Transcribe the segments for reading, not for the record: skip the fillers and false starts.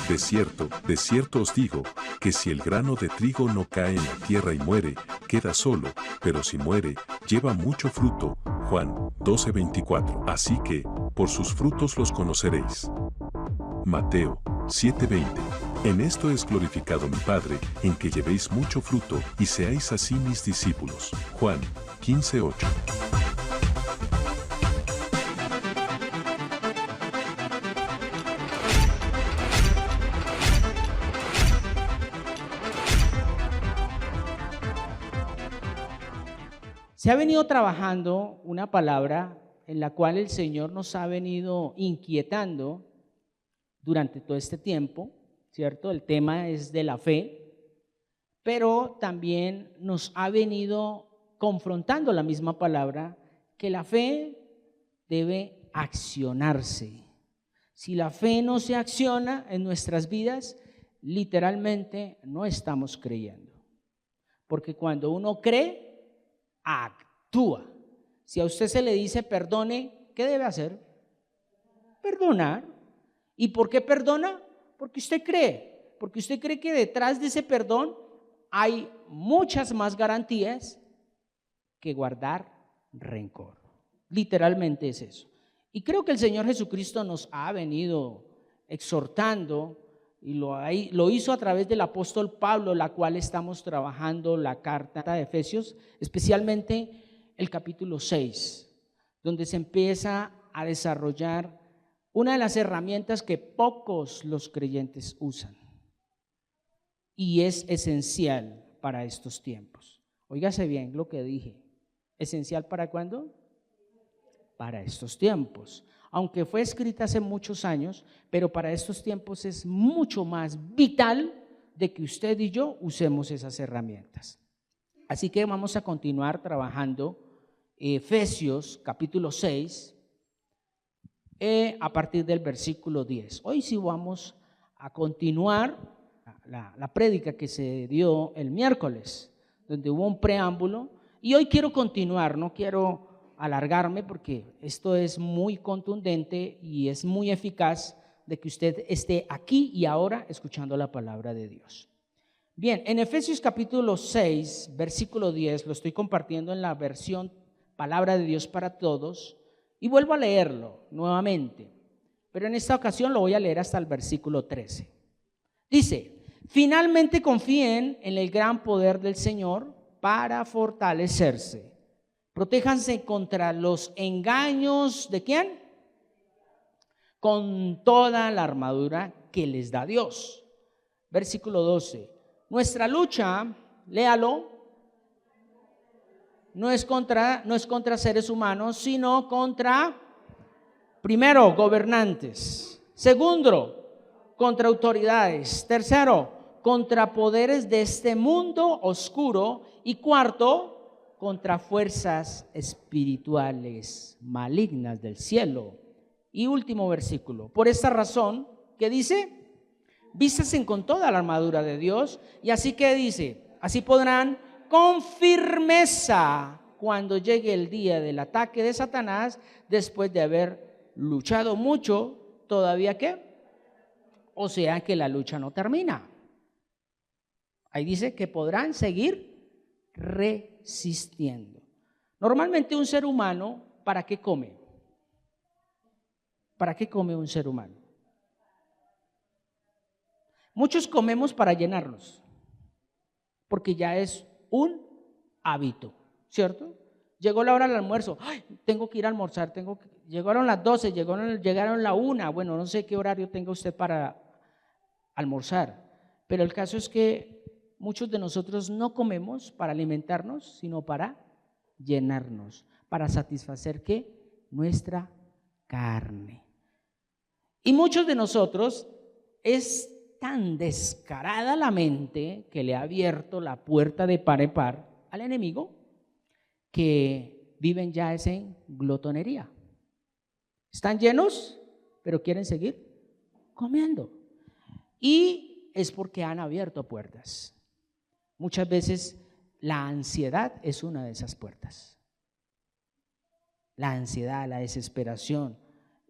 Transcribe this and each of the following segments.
de cierto os digo, que si el grano de trigo no cae en la tierra y muere, queda solo, pero si muere, lleva mucho fruto. Juan 12:24. Así que, por sus frutos los conoceréis. Mateo 7:20. En esto es glorificado mi Padre, en que llevéis mucho fruto y seáis así mis discípulos. Juan 15:8. Se ha venido trabajando una palabra en la cual el Señor nos ha venido inquietando durante todo este tiempo, ¿cierto? El tema es de la fe, pero también nos ha venido confrontando la misma palabra que la fe debe accionarse. Si la fe no se acciona en nuestras vidas, literalmente no estamos creyendo. Porque cuando uno cree, actúa. Si a usted se le dice perdone, ¿qué debe hacer? Perdonar. ¿Y por qué perdona? Porque usted cree. Porque usted cree que detrás de ese perdón hay muchas más garantías que guardar rencor. Literalmente es eso. Y creo que el Señor Jesucristo nos ha venido exhortando y lo hizo a través del apóstol Pablo, la cual estamos trabajando la carta de Efesios, especialmente el capítulo 6, donde se empieza a desarrollar una de las herramientas que pocos los creyentes usan y es esencial para estos tiempos. Óigase bien lo que dije, ¿esencial para cuándo? Para estos tiempos. Aunque fue escrita hace muchos años, pero para estos tiempos es mucho más vital de que usted y yo usemos esas herramientas. Así que vamos a continuar trabajando Efesios capítulo 6 a partir del versículo 10. Hoy sí vamos a continuar la prédica que se dio el miércoles, donde hubo un preámbulo, y hoy quiero continuar, no quiero alargarme porque esto es muy contundente y es muy eficaz de que usted esté aquí y ahora escuchando la palabra de Dios. Bien, en Efesios capítulo 6, versículo 10, lo estoy compartiendo en la versión Palabra de Dios para Todos y vuelvo a leerlo nuevamente, pero en esta ocasión lo voy a leer hasta el versículo 13. Dice: finalmente confíen en el gran poder del Señor para fortalecerse. Protéjanse contra los engaños ¿de quién? Con toda la armadura que les da Dios. Versículo 12. Nuestra lucha, léalo, no es contra seres humanos, sino contra, primero, gobernantes. Segundo, contra autoridades. Tercero, contra poderes de este mundo oscuro. Y cuarto, contra fuerzas espirituales malignas del cielo. Y último versículo. Por esta razón, ¿qué dice? Vístanse con toda la armadura de Dios. Y así que dice, así podrán con firmeza cuando llegue el día del ataque de Satanás, después de haber luchado mucho, ¿todavía qué? O sea que la lucha no termina. Ahí dice que podrán seguir resistiendo. Normalmente un ser humano, ¿para qué come? ¿Para qué come un ser humano? Muchos comemos para llenarnos, porque ya es un hábito, ¿cierto? Llegó la hora del almuerzo, ¡ay! Tengo que ir a almorzar, llegaron las 12, llegaron la 1, bueno, no sé qué horario tenga usted para almorzar, pero el caso es que muchos de nosotros no comemos para alimentarnos, sino para llenarnos, para satisfacer ¿qué? Nuestra carne. Y muchos de nosotros es tan descarada la mente que le ha abierto la puerta de par en par al enemigo que viven ya en glotonería. Están llenos, pero quieren seguir comiendo. Y es porque han abierto puertas. Muchas veces la ansiedad es una de esas puertas. La ansiedad, la desesperación.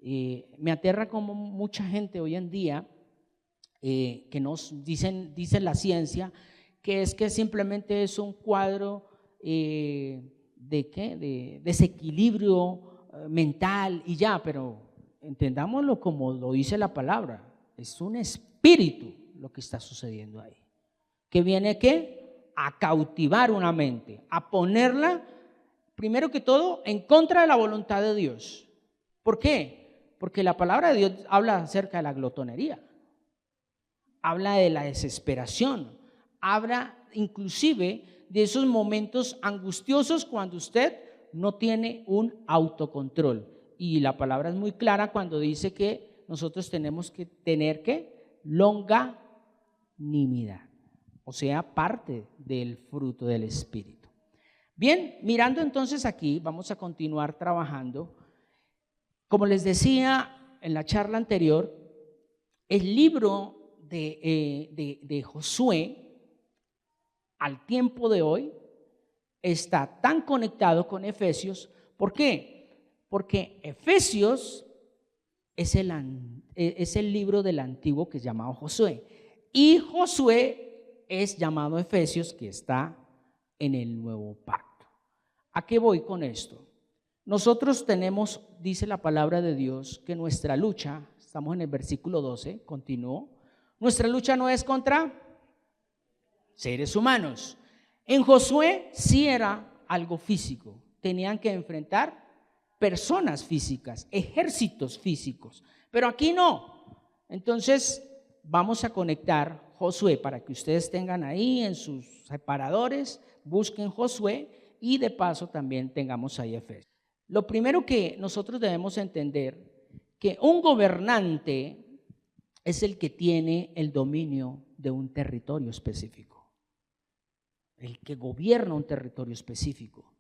Me aterra como mucha gente hoy en día que nos dice la ciencia, que es que simplemente es un cuadro de desequilibrio mental y ya, pero entendámoslo como lo dice la palabra, es un espíritu lo que está sucediendo ahí, que viene ¿qué? A cautivar una mente, a ponerla, primero que todo, en contra de la voluntad de Dios. ¿Por qué? Porque la palabra de Dios habla acerca de la glotonería, habla de la desesperación, habla inclusive de esos momentos angustiosos cuando usted no tiene un autocontrol. Y la palabra es muy clara cuando dice que nosotros tenemos que tener ¿qué? Longanimidad, o sea, parte del fruto del Espíritu. Bien, mirando entonces aquí, vamos a continuar trabajando. Como les decía en la charla anterior, el libro de Josué al tiempo de hoy está tan conectado con Efesios. ¿Por qué? Porque Efesios es el libro del antiguo que es llamado Josué, y Josué es llamado Efesios, que está en el nuevo pacto. ¿A qué voy con esto? Nosotros tenemos, dice la palabra de Dios, que nuestra lucha, estamos en el versículo 12, continuó, nuestra lucha no es contra seres humanos. En Josué sí era algo físico, tenían que enfrentar personas físicas, ejércitos físicos, pero aquí no. Entonces vamos a conectar Josué para que ustedes tengan ahí en sus separadores, busquen Josué y de paso también tengamos ahí Efesios. Lo primero que nosotros debemos entender, que un gobernante es el que tiene el dominio de un territorio específico, el que gobierna un territorio específico.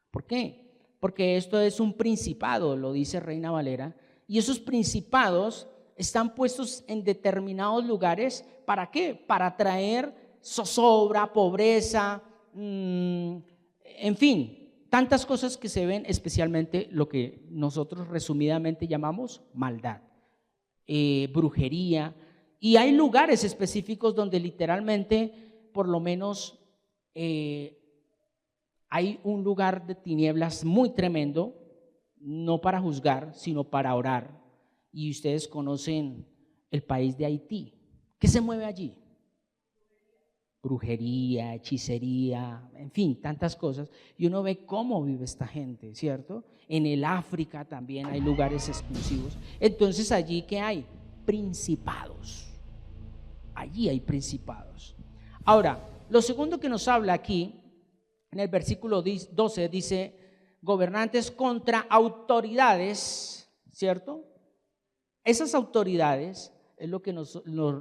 ¿Por qué? Porque esto es un principado, lo dice Reina Valera, y esos principados están puestos en determinados lugares. ¿Para qué? Para traer zozobra, pobreza, en fin, tantas cosas que se ven, especialmente lo que nosotros resumidamente llamamos maldad, brujería, y hay lugares específicos donde literalmente, por lo menos, hay un lugar de tinieblas muy tremendo, no para juzgar, sino para orar. Y ustedes conocen el país de Haití. ¿Qué se mueve allí? Brujería, hechicería, en fin, tantas cosas. Y uno ve cómo vive esta gente, ¿cierto? En el África también hay lugares exclusivos. Entonces allí ¿qué hay? Principados. Allí hay principados. Ahora, lo segundo que nos habla aquí, en el versículo 12, dice gobernantes contra autoridades, ¿cierto? Esas autoridades es lo que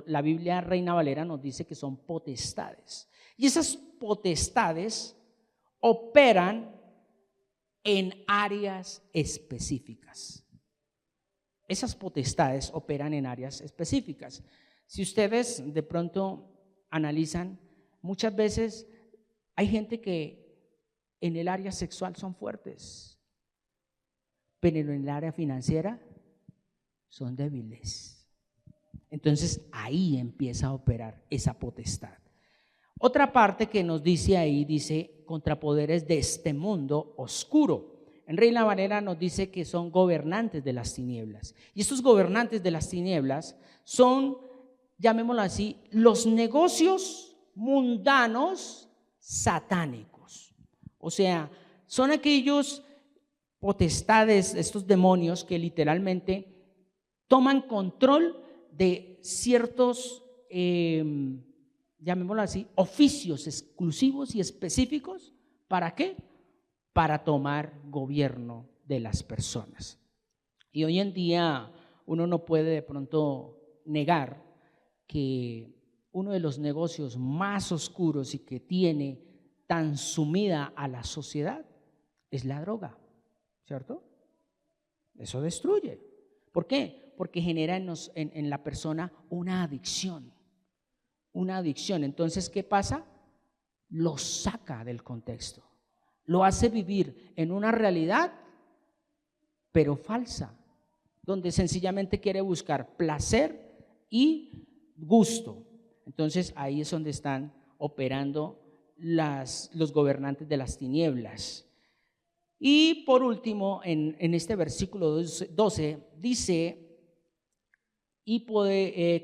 la Biblia Reina Valera nos dice que son potestades. Y esas potestades operan en áreas específicas. Esas potestades operan en áreas específicas. Si ustedes de pronto analizan, muchas veces hay gente que en el área sexual son fuertes, pero en el área financiera son débiles. Entonces ahí empieza a operar esa potestad. Otra parte que nos dice ahí, dice contra poderes de este mundo oscuro. En Reina Valera nos dice que son gobernantes de las tinieblas. Y estos gobernantes de las tinieblas son, llamémoslo así, los negocios mundanos satánicos. O sea, son aquellos potestades, estos demonios que literalmente toman control de ciertos, llamémoslo así, oficios exclusivos y específicos. ¿Para qué? Para tomar gobierno de las personas. Y hoy en día uno no puede de pronto negar que uno de los negocios más oscuros y que tiene tan sumida a la sociedad es la droga, ¿cierto? Eso destruye. ¿Por qué? Porque genera en la persona una adicción. Una adicción. Entonces, ¿qué pasa? Lo saca del contexto. Lo hace vivir en una realidad, pero falsa, donde sencillamente quiere buscar placer y gusto. Entonces ahí es donde están operando los gobernantes de las tinieblas. Y por último, en este versículo 12 dice,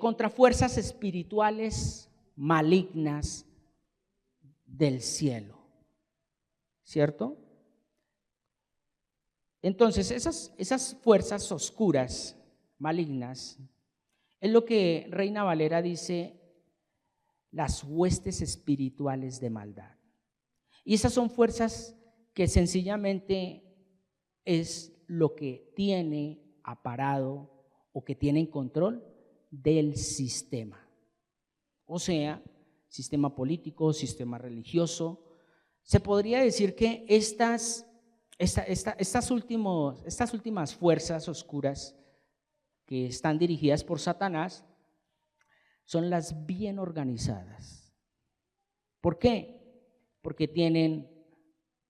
contra fuerzas espirituales malignas del cielo, ¿cierto? Entonces esas fuerzas oscuras, malignas, es lo que Reina Valera dice, las huestes espirituales de maldad. Y esas son fuerzas que sencillamente es lo que tiene aparado o que tiene en control del sistema. O sea, sistema político, sistema religioso. Se podría decir que estas últimas fuerzas oscuras que están dirigidas por Satanás son las bien organizadas. ¿Por qué? Porque tienen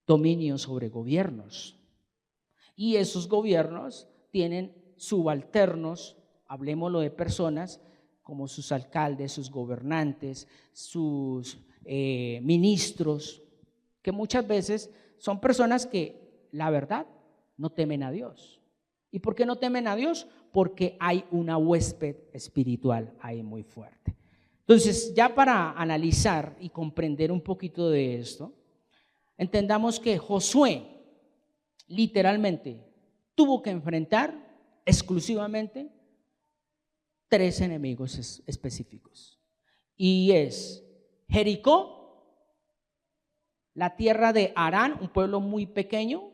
dominio sobre gobiernos y esos gobiernos tienen subalternos, hablemoslo de personas como sus alcaldes, sus gobernantes, sus ministros, que muchas veces son personas que la verdad no temen a Dios. ¿Y por qué no temen a Dios? Porque hay una huésped espiritual ahí muy fuerte. Entonces, ya para analizar y comprender un poquito de esto, entendamos que Josué literalmente tuvo que enfrentar exclusivamente 3 enemigos específicos. Y es Jericó, la tierra de Harán, un pueblo muy pequeño,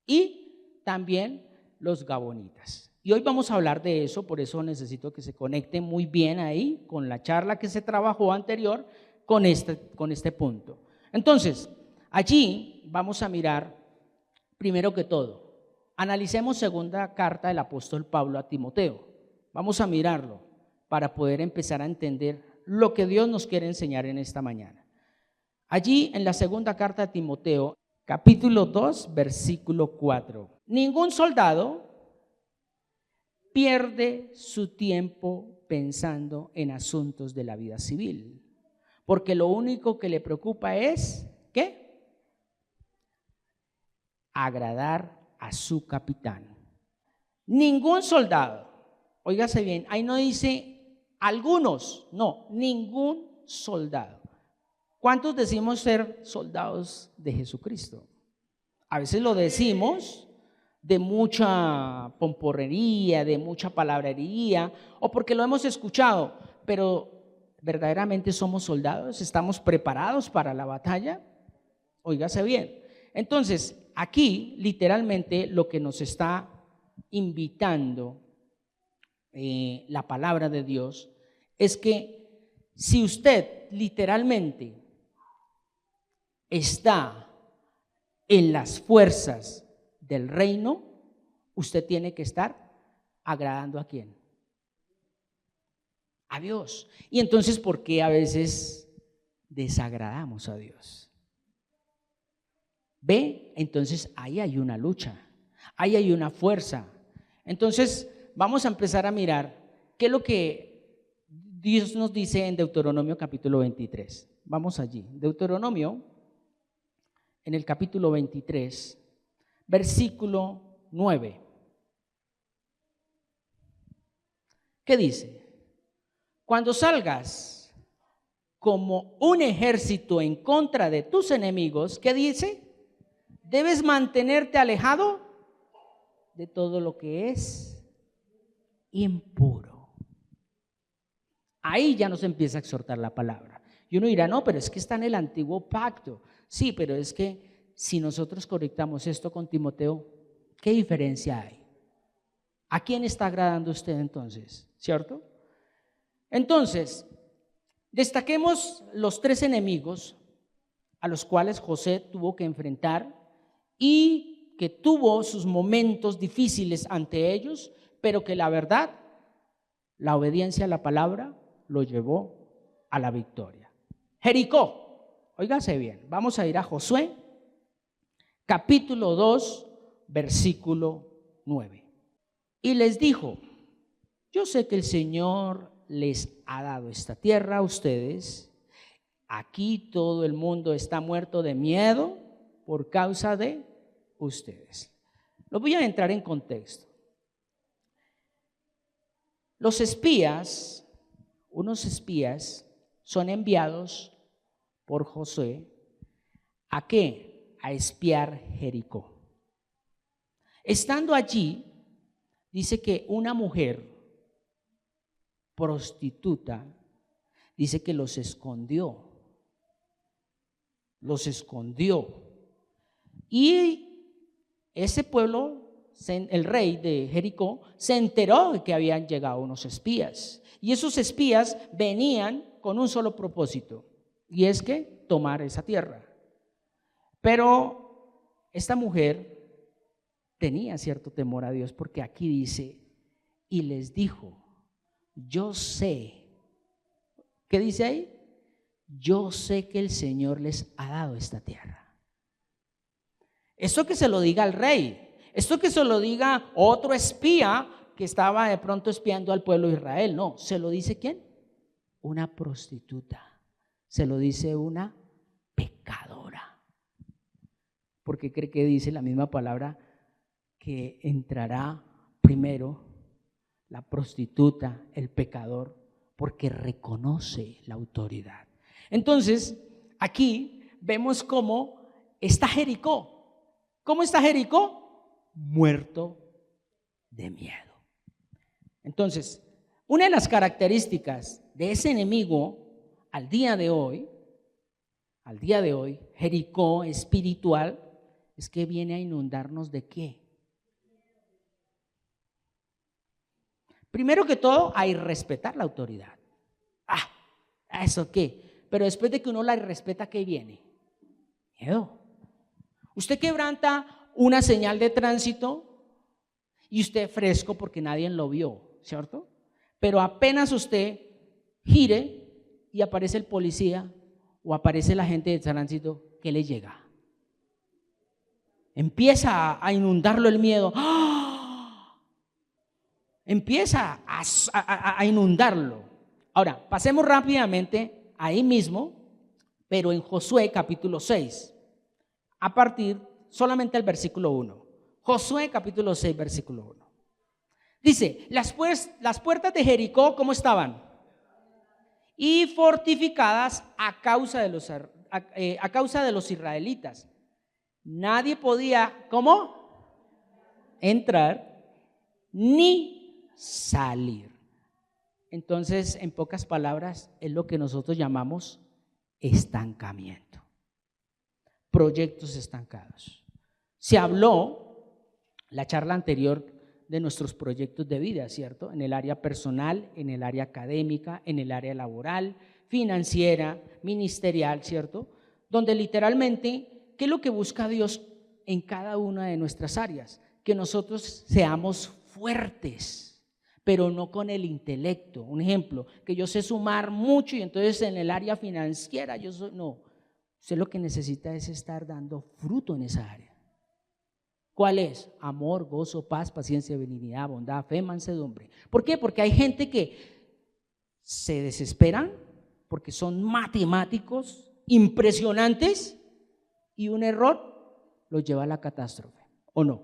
y también los gabonitas. Y hoy vamos a hablar de eso, por eso necesito que se conecte muy bien ahí con la charla que se trabajó anterior con este punto. Entonces, allí vamos a mirar, primero que todo, analicemos segunda carta del apóstol Pablo a Timoteo. Vamos a mirarlo para poder empezar a entender lo que Dios nos quiere enseñar en esta mañana. Allí en la segunda carta a Timoteo, capítulo 2, versículo 4. Ningún soldado pierde su tiempo pensando en asuntos de la vida civil, porque lo único que le preocupa es, ¿qué? Agradar a su capitán. Ningún soldado, óigase bien, ahí no dice algunos, no, ningún soldado. ¿Cuántos decimos ser soldados de Jesucristo? A veces lo decimos de mucha pomporrería, de mucha palabrería, o porque lo hemos escuchado, pero ¿verdaderamente somos soldados? ¿Estamos preparados para la batalla? Óigase bien. Entonces, aquí literalmente lo que nos está invitando la palabra de Dios es que si usted literalmente está en las fuerzas del reino, usted tiene que estar agradando ¿a quién? A Dios. Y entonces, ¿por qué a veces desagradamos a Dios? ¿Ve? Entonces ahí hay una lucha, ahí hay una fuerza. Entonces vamos a empezar a mirar qué es lo que Dios nos dice en Deuteronomio capítulo 23. Vamos allí, Deuteronomio en el capítulo 23, versículo 9. ¿Qué dice? Cuando salgas como un ejército en contra de tus enemigos, ¿qué dice? Debes mantenerte alejado de todo lo que es impuro. Ahí ya nos empieza a exhortar la palabra. Y uno dirá, no, pero es que está en el antiguo pacto. Sí, pero es que si nosotros conectamos esto con Timoteo, ¿qué diferencia hay? ¿A quién está agradando usted entonces? ¿Cierto? Entonces, destaquemos los 3 enemigos a los cuales José tuvo que enfrentar y que tuvo sus momentos difíciles ante ellos, pero que la verdad, la obediencia a la palabra lo llevó a la victoria. Jericó, óigase bien, vamos a ir a Josué, capítulo 2, versículo 9. Y les dijo, yo sé que el Señor les ha dado esta tierra a ustedes. Aquí todo el mundo está muerto de miedo por causa de ustedes. Los voy a entrar en contexto. Los espías, unos espías, son enviados por Josué. ¿A qué? A espiar Jericó. Estando allí, dice que una mujer prostituta, dice que los escondió. Y ese pueblo, el rey de Jericó, se enteró de que habían llegado unos espías. Y esos espías venían con un solo propósito, y es que tomar esa tierra. Pero esta mujer tenía cierto temor a Dios, porque aquí dice, y les dijo, yo sé, ¿qué dice ahí? Yo sé que el Señor les ha dado esta tierra. Esto que se lo diga al rey, esto que se lo diga otro espía que estaba de pronto espiando al pueblo de Israel, no, se lo dice ¿quién? Una prostituta, se lo dice una pecadora. Porque cree que dice la misma palabra que entrará primero la prostituta, el pecador, porque reconoce la autoridad. Entonces, aquí vemos cómo está Jericó. ¿Cómo está Jericó? Muerto de miedo. Entonces, una de las características de ese enemigo al día de hoy, Jericó espiritual, es que viene a inundarnos ¿de qué? Primero que todo, a irrespetar la autoridad. ¿Eso qué? Pero después de que uno la irrespeta, ¿qué viene? Miedo. Usted quebranta una señal de tránsito y usted fresco porque nadie lo vio, ¿cierto? Pero apenas usted gire y aparece el policía o aparece la gente de tránsito, ¿qué le llega? Empieza a inundarlo el miedo. Empieza a inundarlo. Ahora, pasemos rápidamente ahí mismo, pero en Josué capítulo 6, a partir solamente del versículo 1. Josué capítulo 6, versículo 1. Dice, las puertas de Jericó, ¿cómo estaban? Y fortificadas a causa de los israelitas. Nadie podía, ¿cómo? Entrar ni salir. Entonces, en pocas palabras, es lo que nosotros llamamos estancamiento. Proyectos estancados. Se habló la charla anterior de nuestros proyectos de vida, ¿cierto? En el área personal, en el área académica, en el área laboral, financiera, ministerial, ¿cierto? Donde literalmente, ¿qué es lo que busca Dios en cada una de nuestras áreas? Que nosotros seamos fuertes, pero no con el intelecto. Un ejemplo, que yo sé sumar mucho y entonces en el área financiera no. Usted lo que necesita es estar dando fruto en esa área. ¿Cuál es? Amor, gozo, paz, paciencia, benignidad, bondad, fe, mansedumbre. ¿Por qué? Porque hay gente que se desesperan porque son matemáticos impresionantes y un error los lleva a la catástrofe, ¿o no?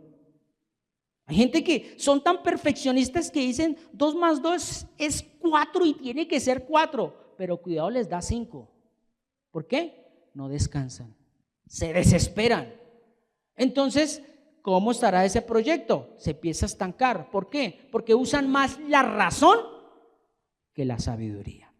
Hay gente que son tan perfeccionistas que dicen 2 más 2 es 4 y tiene que ser 4, pero cuidado, les da 5. ¿Por qué? No descansan, se desesperan. Entonces, ¿cómo estará ese proyecto? Se empieza a estancar. ¿Por qué? Porque usan más la razón que la sabiduría.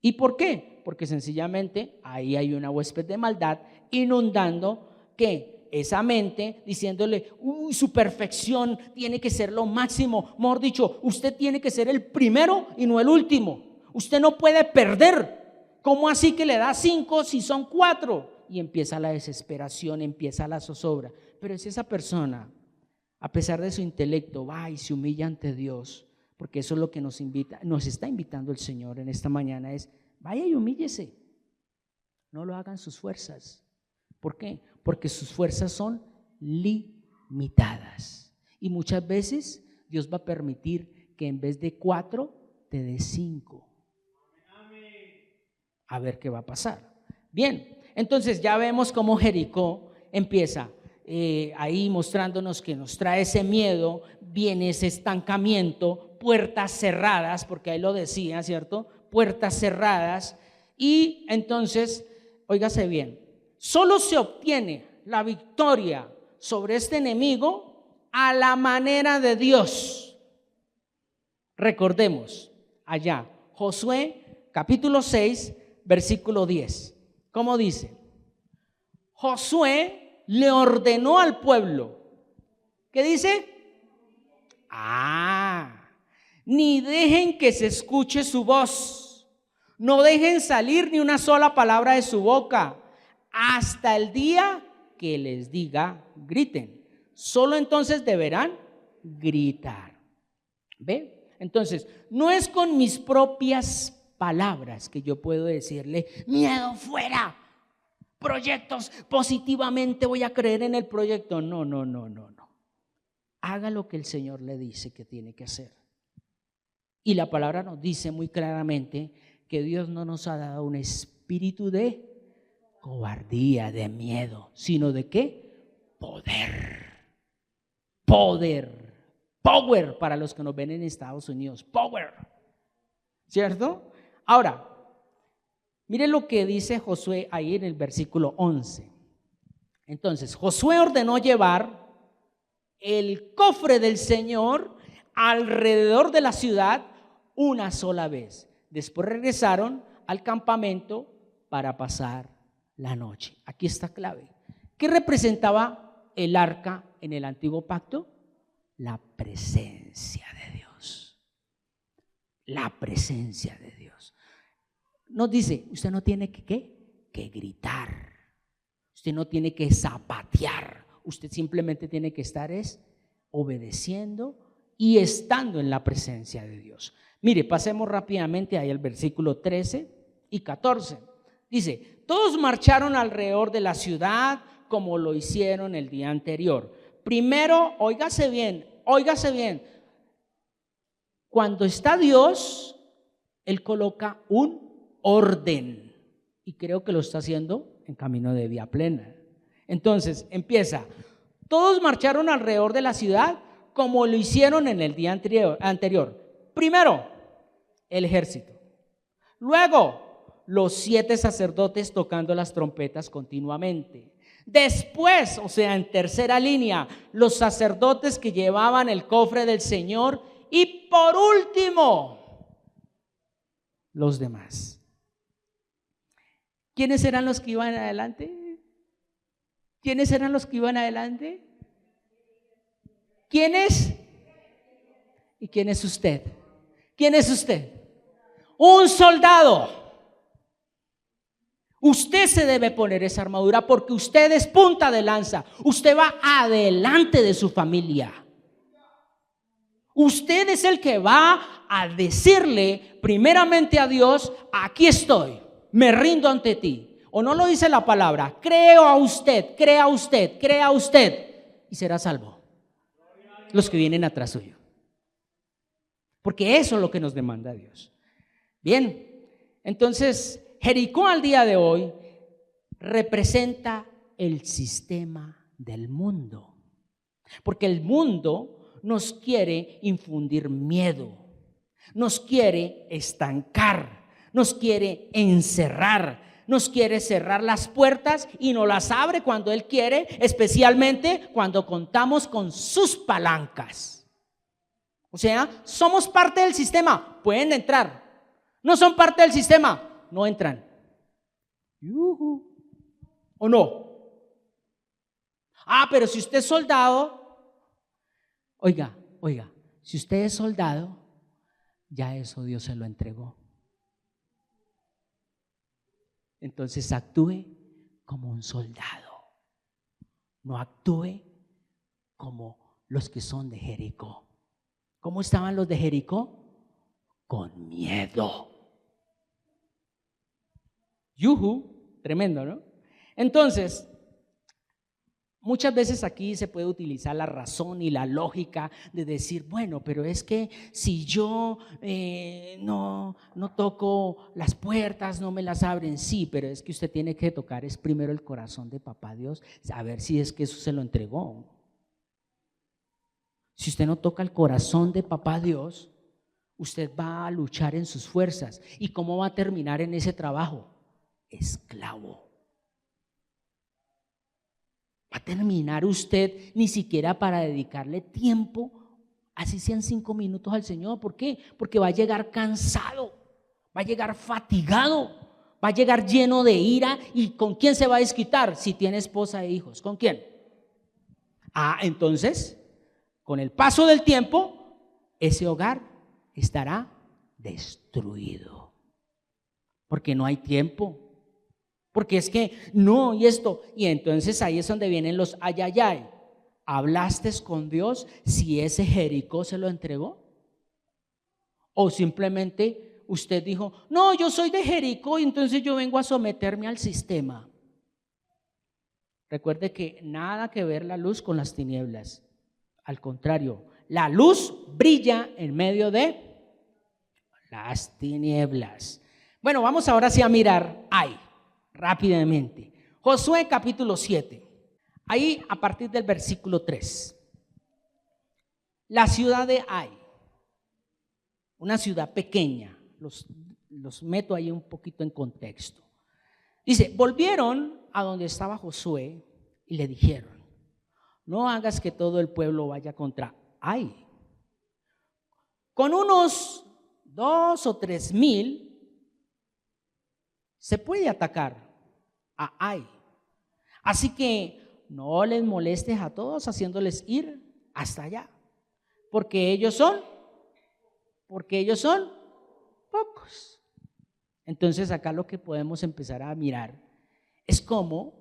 ¿Y por qué? Porque sencillamente ahí hay una huésped de maldad inundando ¿qué? Esa mente, diciéndole, su perfección tiene que ser lo máximo. Mejor dicho, usted tiene que ser el primero y no el último. Usted no puede perder. ¿Cómo así que le da 5 si son 4? Y empieza la desesperación, empieza la zozobra. Pero si esa persona, a pesar de su intelecto, va y se humilla ante Dios, porque eso es lo que nos está invitando el Señor en esta mañana, es vaya y humíllese. No lo hagan sus fuerzas. ¿Por qué? Porque sus fuerzas son limitadas. Y muchas veces Dios va a permitir que en vez de 4 solamente de 5. A ver qué va a pasar. Bien, entonces ya vemos cómo Jericó empieza ahí mostrándonos que nos trae ese miedo, viene ese estancamiento, puertas cerradas, porque ahí lo decía, ¿cierto? Puertas cerradas. Y entonces, óigase bien, solo se obtiene la victoria sobre este enemigo a la manera de Dios. Recordemos allá, Josué capítulo 6, versículo 10. ¿Cómo dice? Josué le ordenó al pueblo. ¿Qué dice? Ni dejen que se escuche su voz, no dejen salir ni una sola palabra de su boca, hasta el día que les diga, griten. Solo entonces deberán gritar. ¿Ve? Entonces, no es con mis propias palabras que yo puedo decirle, miedo fuera, proyectos, positivamente voy a creer en el proyecto. No. Haga lo que el Señor le dice que tiene que hacer. Y la palabra nos dice muy claramente que Dios no nos ha dado un espíritu de cobardía, de miedo, sino de ¿qué? Power para los que nos ven en Estados Unidos, power, ¿cierto? Ahora, mire lo que dice Josué ahí en el versículo 11. Entonces, Josué ordenó llevar el cofre del Señor alrededor de la ciudad una sola vez. Después regresaron al campamento para pasar la noche. Aquí está clave. ¿Qué representaba el arca en el antiguo pacto? La presencia de Dios. La presencia de Dios. Nos dice, usted no tiene que gritar. Usted no tiene que zapatear. Usted simplemente tiene que estar obedeciendo y estando en la presencia de Dios. Mire, pasemos rápidamente ahí al versículo 13 y 14. Dice, todos marcharon alrededor de la ciudad como lo hicieron el día anterior. Primero, óigase bien, cuando está Dios, Él coloca un orden y creo que lo está haciendo en camino de vía plena. Entonces empieza, todos marcharon alrededor de la ciudad como lo hicieron en el día anterior. Primero, el ejército. Luego, los 7 sacerdotes tocando las trompetas continuamente. Después, o sea, en tercera línea, los sacerdotes que llevaban el cofre del Señor. Y por último, los demás. ¿Quiénes eran los que iban adelante? ¿Quiénes eran los que iban adelante? ¿Quiénes? ¿Y quién es usted? ¿Quién es usted? Un soldado. Usted se debe poner esa armadura porque usted es punta de lanza. Usted va adelante de su familia. Usted es el que va a decirle primeramente a Dios, aquí estoy, me rindo ante ti. ¿O no lo dice la palabra? Crea usted y será salvo. Los que vienen atrás suyo. Porque eso es lo que nos demanda Dios. Bien, entonces Jericó al día de hoy representa el sistema del mundo. Porque el mundo nos quiere infundir miedo, nos quiere estancar, nos quiere encerrar, nos quiere cerrar las puertas y nos las abre cuando Él quiere, especialmente cuando contamos con sus palancas. O sea, somos parte del sistema, pueden entrar. No son parte del sistema, no entran. ¿O no? Pero si usted es soldado, oiga, si usted es soldado, ya eso Dios se lo entregó. Entonces actúe como un soldado, no actúe como los que son de Jericó. ¿Cómo estaban los de Jericó? Con miedo. Tremendo, ¿no? Entonces, Muchas veces aquí se puede utilizar la razón y la lógica de decir, bueno, pero es que si yo no toco las puertas, no me las abren. Sí, pero es que usted tiene que tocar es primero el corazón de Papá Dios, a ver si es que eso se lo entregó. Si usted no toca el corazón de Papá Dios, usted va a luchar en sus fuerzas. ¿Y cómo va a terminar en ese trabajo? Esclavo. Va a terminar usted ni siquiera para dedicarle tiempo, así sean 5 minutos al Señor. ¿Por qué? Porque va a llegar cansado, va a llegar fatigado, va a llegar lleno de ira. ¿Y con quién se va a desquitar? Si tiene esposa e hijos, ¿con quién? Entonces, con el paso del tiempo, ese hogar estará destruido, porque no hay tiempo. Porque es que no, y esto, y entonces ahí es donde vienen los ayayay. ¿Hablaste con Dios si ese Jericó se lo entregó? ¿O simplemente usted dijo, no, yo soy de Jericó y entonces yo vengo a someterme al sistema? Recuerde que nada que ver la luz con las tinieblas. Al contrario, la luz brilla en medio de las tinieblas. Bueno, vamos ahora sí a mirar ahí. Rápidamente, Josué capítulo 7, ahí a partir del versículo 3. La ciudad de Ai, una ciudad pequeña, los meto ahí un poquito en contexto. Dice, volvieron a donde estaba Josué y le dijeron, no hagas que todo el pueblo vaya contra Ai. Con unos 2 o 3 mil se puede atacar a Ai. Así que no les molestes a todos haciéndoles ir hasta allá, porque ellos son pocos. Entonces acá lo que podemos empezar a mirar es cómo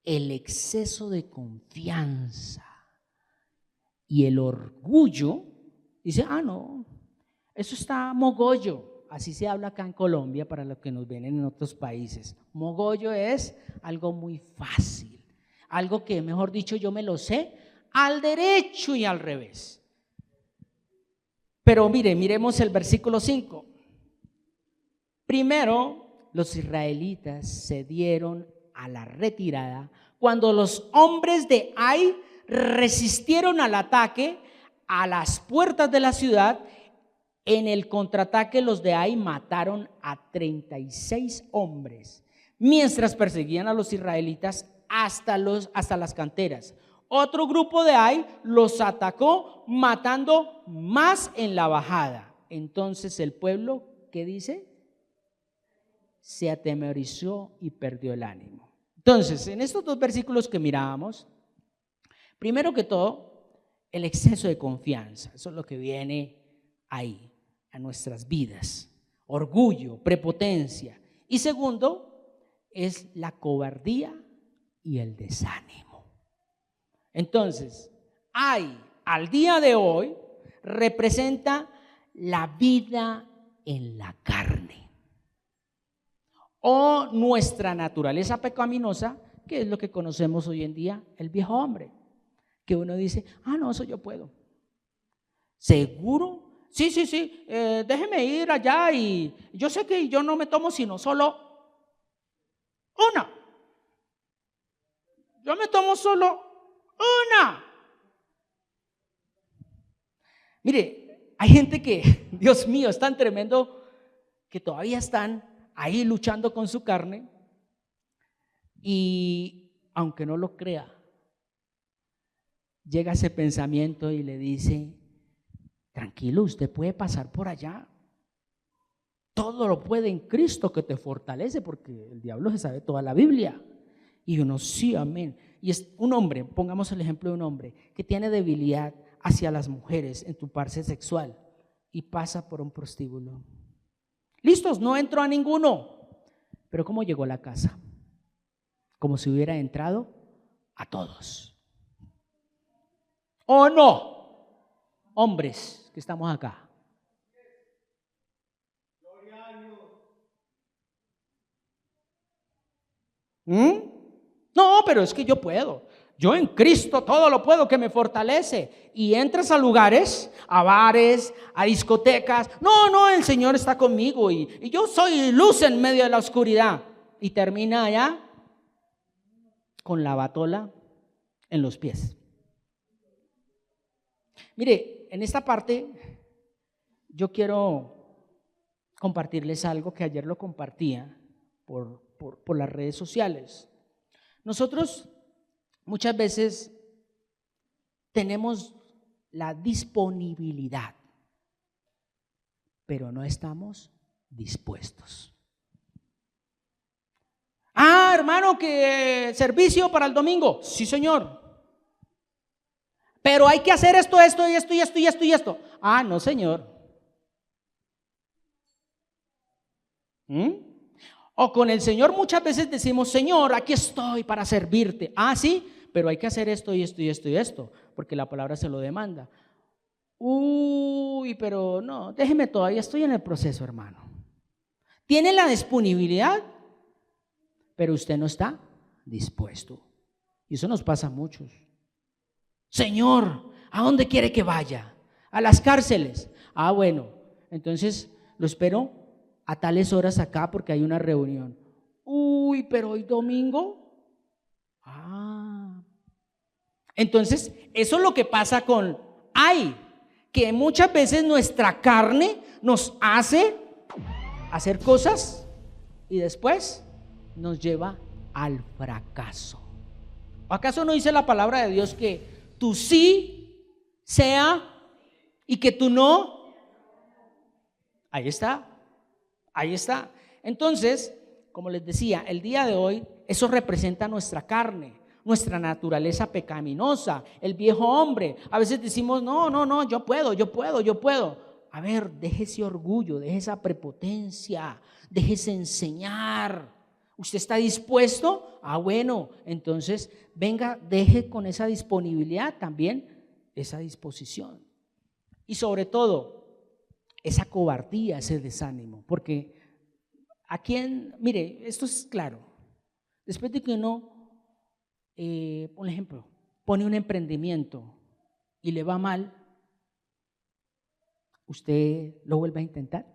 el exceso de confianza y el orgullo dice, no, eso está mogollo. Así se habla acá en Colombia para los que nos ven en otros países. Mogollo es algo muy fácil, algo que, mejor dicho, yo me lo sé al derecho y al revés. Pero miremos el versículo 5. Primero, los israelitas se dieron a la retirada cuando los hombres de Ai resistieron al ataque a las puertas de la ciudad. En el contraataque los de Ai mataron a 36 hombres, mientras perseguían a los israelitas hasta las canteras. Otro grupo de Ai los atacó, matando más en la bajada. Entonces el pueblo, ¿qué dice? Se atemorizó y perdió el ánimo. Entonces, en estos 2 versículos que mirábamos, primero que todo, el exceso de confianza, eso es lo que viene ahí a nuestras vidas, orgullo, prepotencia. Y segundo, es la cobardía y el desánimo. Entonces, al día de hoy representa la vida en la carne o nuestra naturaleza pecaminosa, que es lo que conocemos hoy en día, el viejo hombre, que uno dice, no, eso yo puedo. ¿Seguro? Sí, déjeme ir allá y yo sé que yo no me tomo sino solo una. Yo me tomo solo una. Mire, hay gente que, Dios mío, es tan tremendo que todavía están ahí luchando con su carne y aunque no lo crea, llega ese pensamiento y le dice, tranquilo, usted puede pasar por allá. Todo lo puede en Cristo que te fortalece, porque el diablo se sabe toda la Biblia. Y uno, sí, amén. Y es un hombre, pongamos el ejemplo de un hombre que tiene debilidad hacia las mujeres en tu parte sexual y pasa por un prostíbulo. Listos, no entró a ninguno. Pero ¿cómo llegó a la casa? Como si hubiera entrado a todos. ¿O no? Hombres que estamos acá. No, pero es que yo puedo. Yo en Cristo todo lo puedo, que me fortalece. Y entras a lugares, a bares, a discotecas. No, el Señor está conmigo y yo soy luz en medio de la oscuridad. Y termina allá con la batola en los pies. Mire, en esta parte yo quiero compartirles algo que ayer lo compartía por las redes sociales. Nosotros muchas veces tenemos la disponibilidad, pero no estamos dispuestos. Hermano, que servicio para el domingo. Sí, señor. Pero hay que hacer esto. No, señor. O con el Señor muchas veces decimos, Señor, aquí estoy para servirte. Sí, pero hay que hacer esto, porque la palabra se lo demanda. Pero no, déjeme, todavía estoy en el proceso, hermano. Tiene la disponibilidad, pero usted no está dispuesto. Y eso nos pasa a muchos. Señor, ¿a dónde quiere que vaya? A las cárceles. Bueno, entonces lo espero a tales horas acá porque hay una reunión. Pero hoy domingo. Entonces, eso es lo que pasa con que muchas veces nuestra carne nos hace hacer cosas y después nos lleva al fracaso. ¿Acaso no dice la palabra de Dios que tu sí sea y que tu no? Ahí está. Entonces, como les decía, el día de hoy eso representa nuestra carne, nuestra naturaleza pecaminosa, el viejo hombre. A veces decimos, no, yo puedo. A ver, deje ese orgullo, deje esa prepotencia, déjese enseñar. ¿Usted está dispuesto? Bueno, entonces venga, deje con esa disponibilidad también esa disposición. Y sobre todo, esa cobardía, ese desánimo. Porque mire, esto es claro. Después de que uno, por ejemplo, pone un emprendimiento y le va mal, ¿usted lo vuelve a intentar?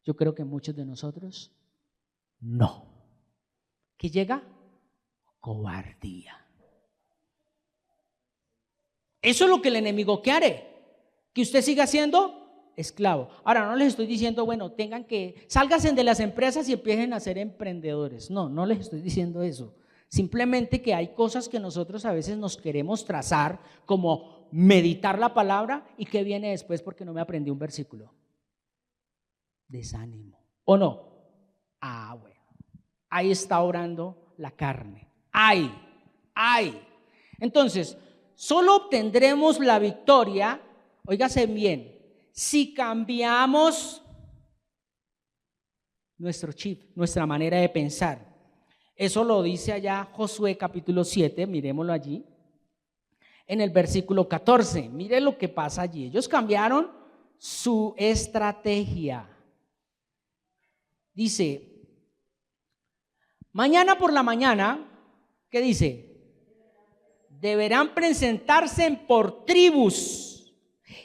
Yo creo que muchos de nosotros no. ¿Qué llega? Cobardía. Eso es lo que el enemigo quiere, que usted siga siendo esclavo. Ahora, no les estoy diciendo, sálganse de las empresas y empiecen a ser emprendedores. No les estoy diciendo eso. Simplemente que hay cosas que nosotros a veces nos queremos trazar, como meditar la palabra, y que viene después porque no me aprendí un versículo. Desánimo. ¿O no? Bueno. Ahí está orando la carne. Entonces, solo obtendremos la victoria, óigase bien, si cambiamos nuestro chip, nuestra manera de pensar. Eso lo dice allá Josué capítulo 7, miremoslo allí, en el versículo 14. Mire lo que pasa allí. Ellos cambiaron su estrategia. Dice, mañana por la mañana, ¿qué dice? Deberán presentarse por tribus,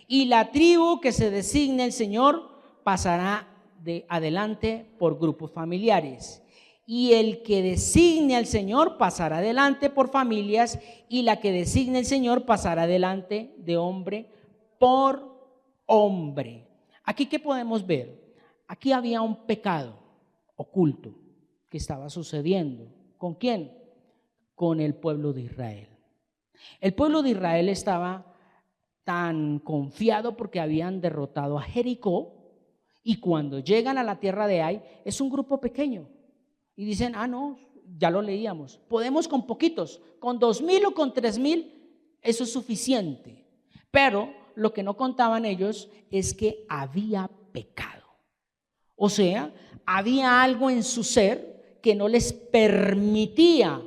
y la tribu que se designe el Señor pasará de adelante por grupos familiares, y el que designe al Señor pasará adelante por familias, y la que designe el Señor pasará adelante de hombre por hombre. Aquí, ¿qué podemos ver? Aquí había un pecado oculto que estaba sucediendo. ¿Con quién? Con el pueblo de Israel. El pueblo de Israel estaba tan confiado porque habían derrotado a Jericó, y cuando llegan a la tierra de Ai es un grupo pequeño y dicen, no, ya lo leíamos, podemos con poquitos, con 2,000 o con 3,000, eso es suficiente. Pero lo que no contaban ellos es que había pecado. O sea, había algo en su ser que no les permitía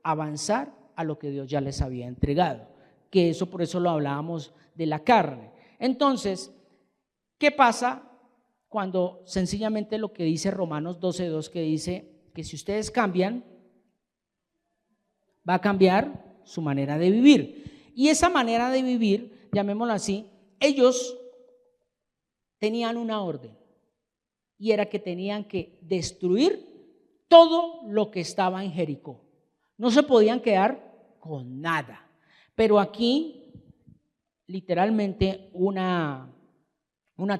avanzar a lo que Dios ya les había entregado, que eso, por eso lo hablábamos de la carne. Entonces, ¿qué pasa cuando sencillamente lo que dice Romanos 12:2, que dice que si ustedes cambian va a cambiar su manera de vivir. Y esa manera de vivir, llamémoslo así, ellos tenían una orden y era que tenían que destruir todo lo que estaba en Jericó. No se podían quedar con nada. Pero aquí, literalmente, una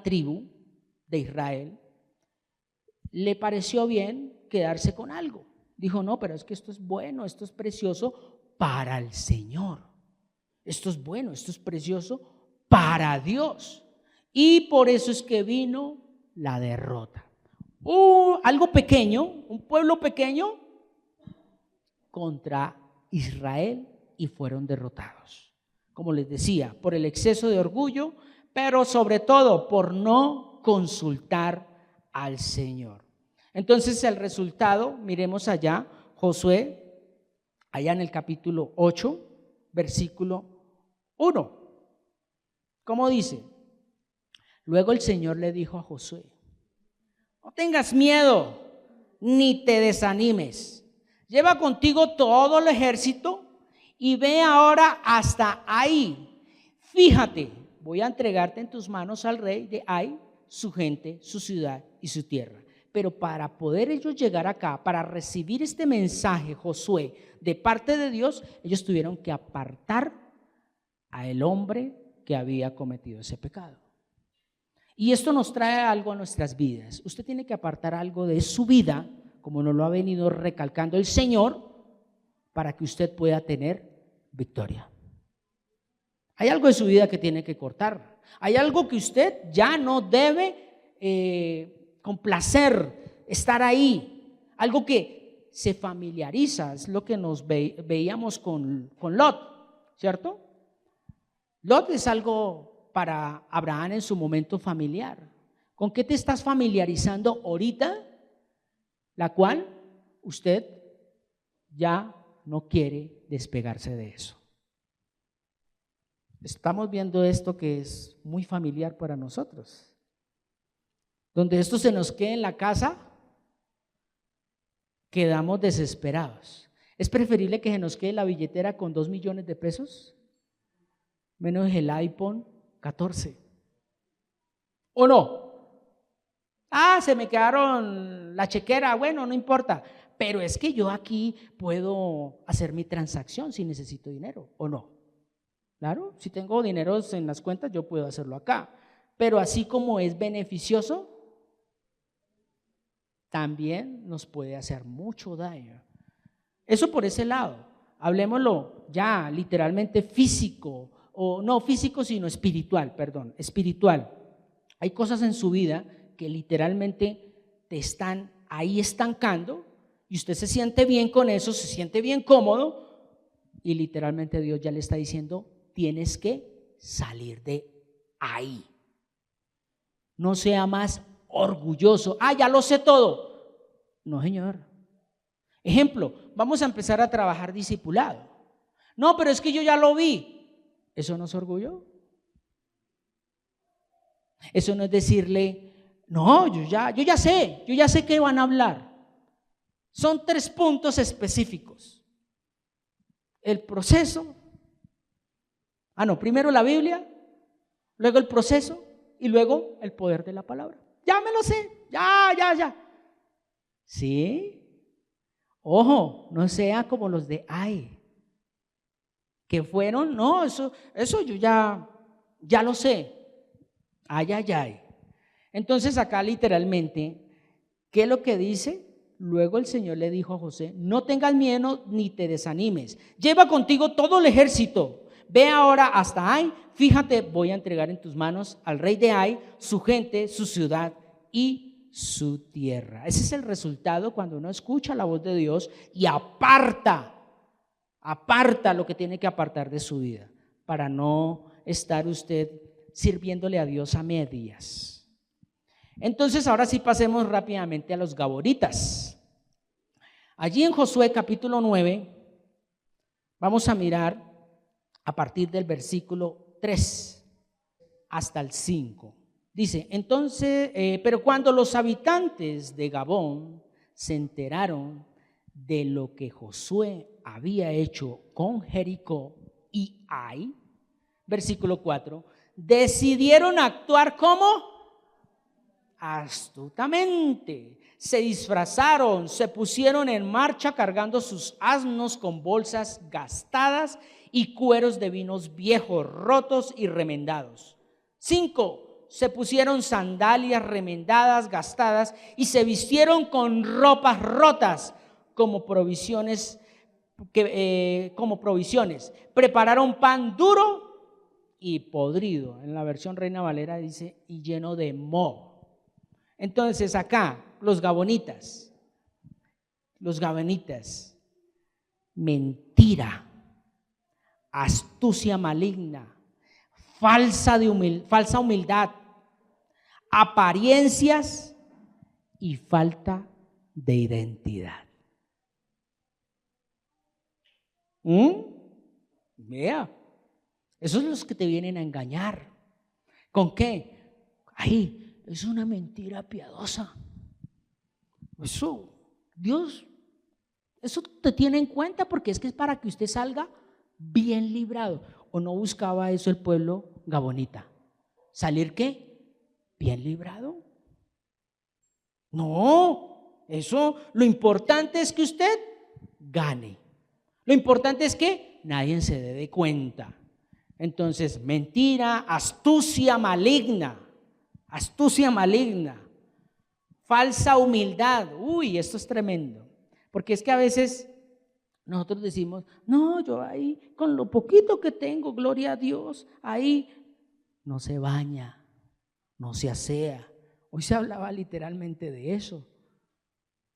tribu de Israel le pareció bien quedarse con algo. Dijo, no, pero es que esto es bueno, esto es precioso para el Señor. Esto es bueno, esto es precioso para Dios. Y por eso es que vino la derrota. Algo pequeño, un pueblo pequeño contra Israel y fueron derrotados. Como les decía, por el exceso de orgullo, pero sobre todo por no consultar al Señor. Entonces el resultado, miremos allá, Josué, allá en el capítulo 8, versículo 1. ¿Cómo dice? Luego el Señor le dijo a Josué, no tengas miedo, ni te desanimes. Lleva contigo todo el ejército y ve ahora hasta Ai. Fíjate, voy a entregarte en tus manos al rey de Ai, su gente, su ciudad y su tierra. Pero para poder ellos llegar acá, para recibir este mensaje, Josué, de parte de Dios, ellos tuvieron que apartar a el hombre que había cometido ese pecado. Y esto nos trae algo a nuestras vidas. Usted tiene que apartar algo de su vida, como nos lo ha venido recalcando el Señor, para que usted pueda tener victoria. Hay algo de su vida que tiene que cortar. Hay algo que usted ya no debe complacer, estar ahí. Algo que se familiariza, es lo que nos veíamos con Lot, ¿cierto? Lot es algo para Abraham en su momento familiar. ¿Con qué te estás familiarizando ahorita? La cual usted ya no quiere despegarse de eso. Estamos viendo esto que es muy familiar para nosotros. Donde esto se nos quede en la casa, quedamos desesperados. ¿Es preferible que se nos quede la billetera con 2 millones de pesos? Menos el iPhone 14. ¿O no? Se me quedaron la chequera, bueno, no importa. Pero es que yo aquí puedo hacer mi transacción si necesito dinero, ¿o no? Claro, si tengo dinero en las cuentas, yo puedo hacerlo acá. Pero así como es beneficioso, también nos puede hacer mucho daño. Eso por ese lado. Hablemoslo ya literalmente físico, o no físico sino espiritual, espiritual. Hay cosas en su vida que literalmente te están ahí estancando y usted se siente bien con eso, se siente bien cómodo y literalmente Dios ya le está diciendo, tienes que salir de ahí. No sea más orgulloso. Ya lo sé todo. No, señor. Ejemplo, vamos a empezar a trabajar discipulado. No, pero es que yo ya lo vi. ¿Eso no es orgullo? Eso no es decirle, no, yo ya sé qué van a hablar. Son 3 puntos específicos. El proceso. Primero la Biblia, luego el proceso y luego el poder de la palabra. Ya me lo sé, ya. ¿Sí? Ojo, no sea como los de Ai, que fueron, no, eso yo ya lo sé. Ay. Entonces acá literalmente, ¿qué es lo que dice? Luego el Señor le dijo a José, no tengas miedo ni te desanimes. Lleva contigo todo el ejército. Ve ahora hasta Ai. Fíjate, voy a entregar en tus manos al rey de Ai, su gente, su ciudad y su tierra. Ese es el resultado cuando uno escucha la voz de Dios y aparta lo que tiene que apartar de su vida, para no estar usted sirviéndole a Dios a medias. Entonces ahora sí pasemos rápidamente a los gaboritas. Allí en Josué capítulo 9 vamos a mirar a partir del versículo 3 hasta el 5. Dice, entonces, pero cuando los habitantes de Gabón se enteraron de lo que Josué había hecho con Jericó y Ai, versículo 4, decidieron actuar como astutamente. Se disfrazaron, se pusieron en marcha cargando sus asnos con bolsas gastadas y cueros de vinos viejos, rotos y remendados. 5, se pusieron sandalias remendadas, gastadas, y se vistieron con ropas rotas como provisiones. Prepararon pan duro y podrido. En la versión Reina Valera dice, y lleno de moho. Entonces acá, los gabonitas, mentira, astucia maligna, falsa humildad, apariencias y falta de identidad. Vea, esos son los que te vienen a engañar. ¿Con qué? Ay, es una mentira piadosa. Eso, Dios, eso te tiene en cuenta porque es que es para que usted salga bien librado. ¿O no buscaba eso el pueblo gabonita? ¿Salir qué? ¿Bien librado? No, eso, lo importante es que usted gane. Lo importante es que nadie se dé cuenta. Entonces, mentira, astucia maligna, falsa humildad. Uy, esto es tremendo. Porque es que a veces nosotros decimos, no, yo ahí con lo poquito que tengo, gloria a Dios, ahí no se baña, no se asea. Hoy se hablaba literalmente de eso.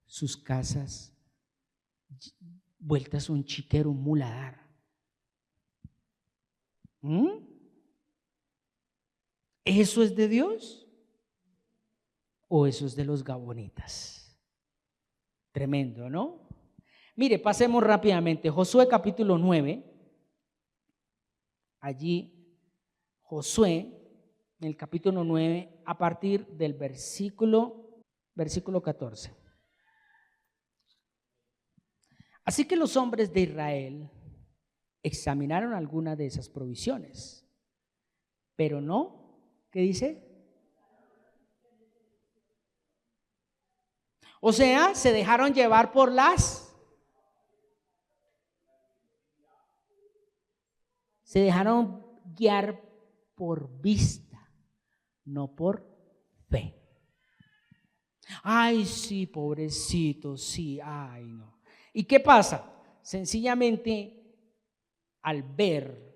Sus casas vueltas un chiquero, un muladar. ¿Eso es de Dios? ¿O eso es de los gabonitas? Tremendo, ¿no? Mire, pasemos rápidamente. Josué capítulo 9. Allí Josué, en el capítulo 9, a partir del versículo 14. Así que los hombres de Israel examinaron algunas de esas provisiones, pero no, ¿qué dice? O sea, se dejaron llevar por se dejaron guiar por vista, no por fe. Ay, sí, pobrecito, sí, ay, no. ¿Y qué pasa? Sencillamente, al ver,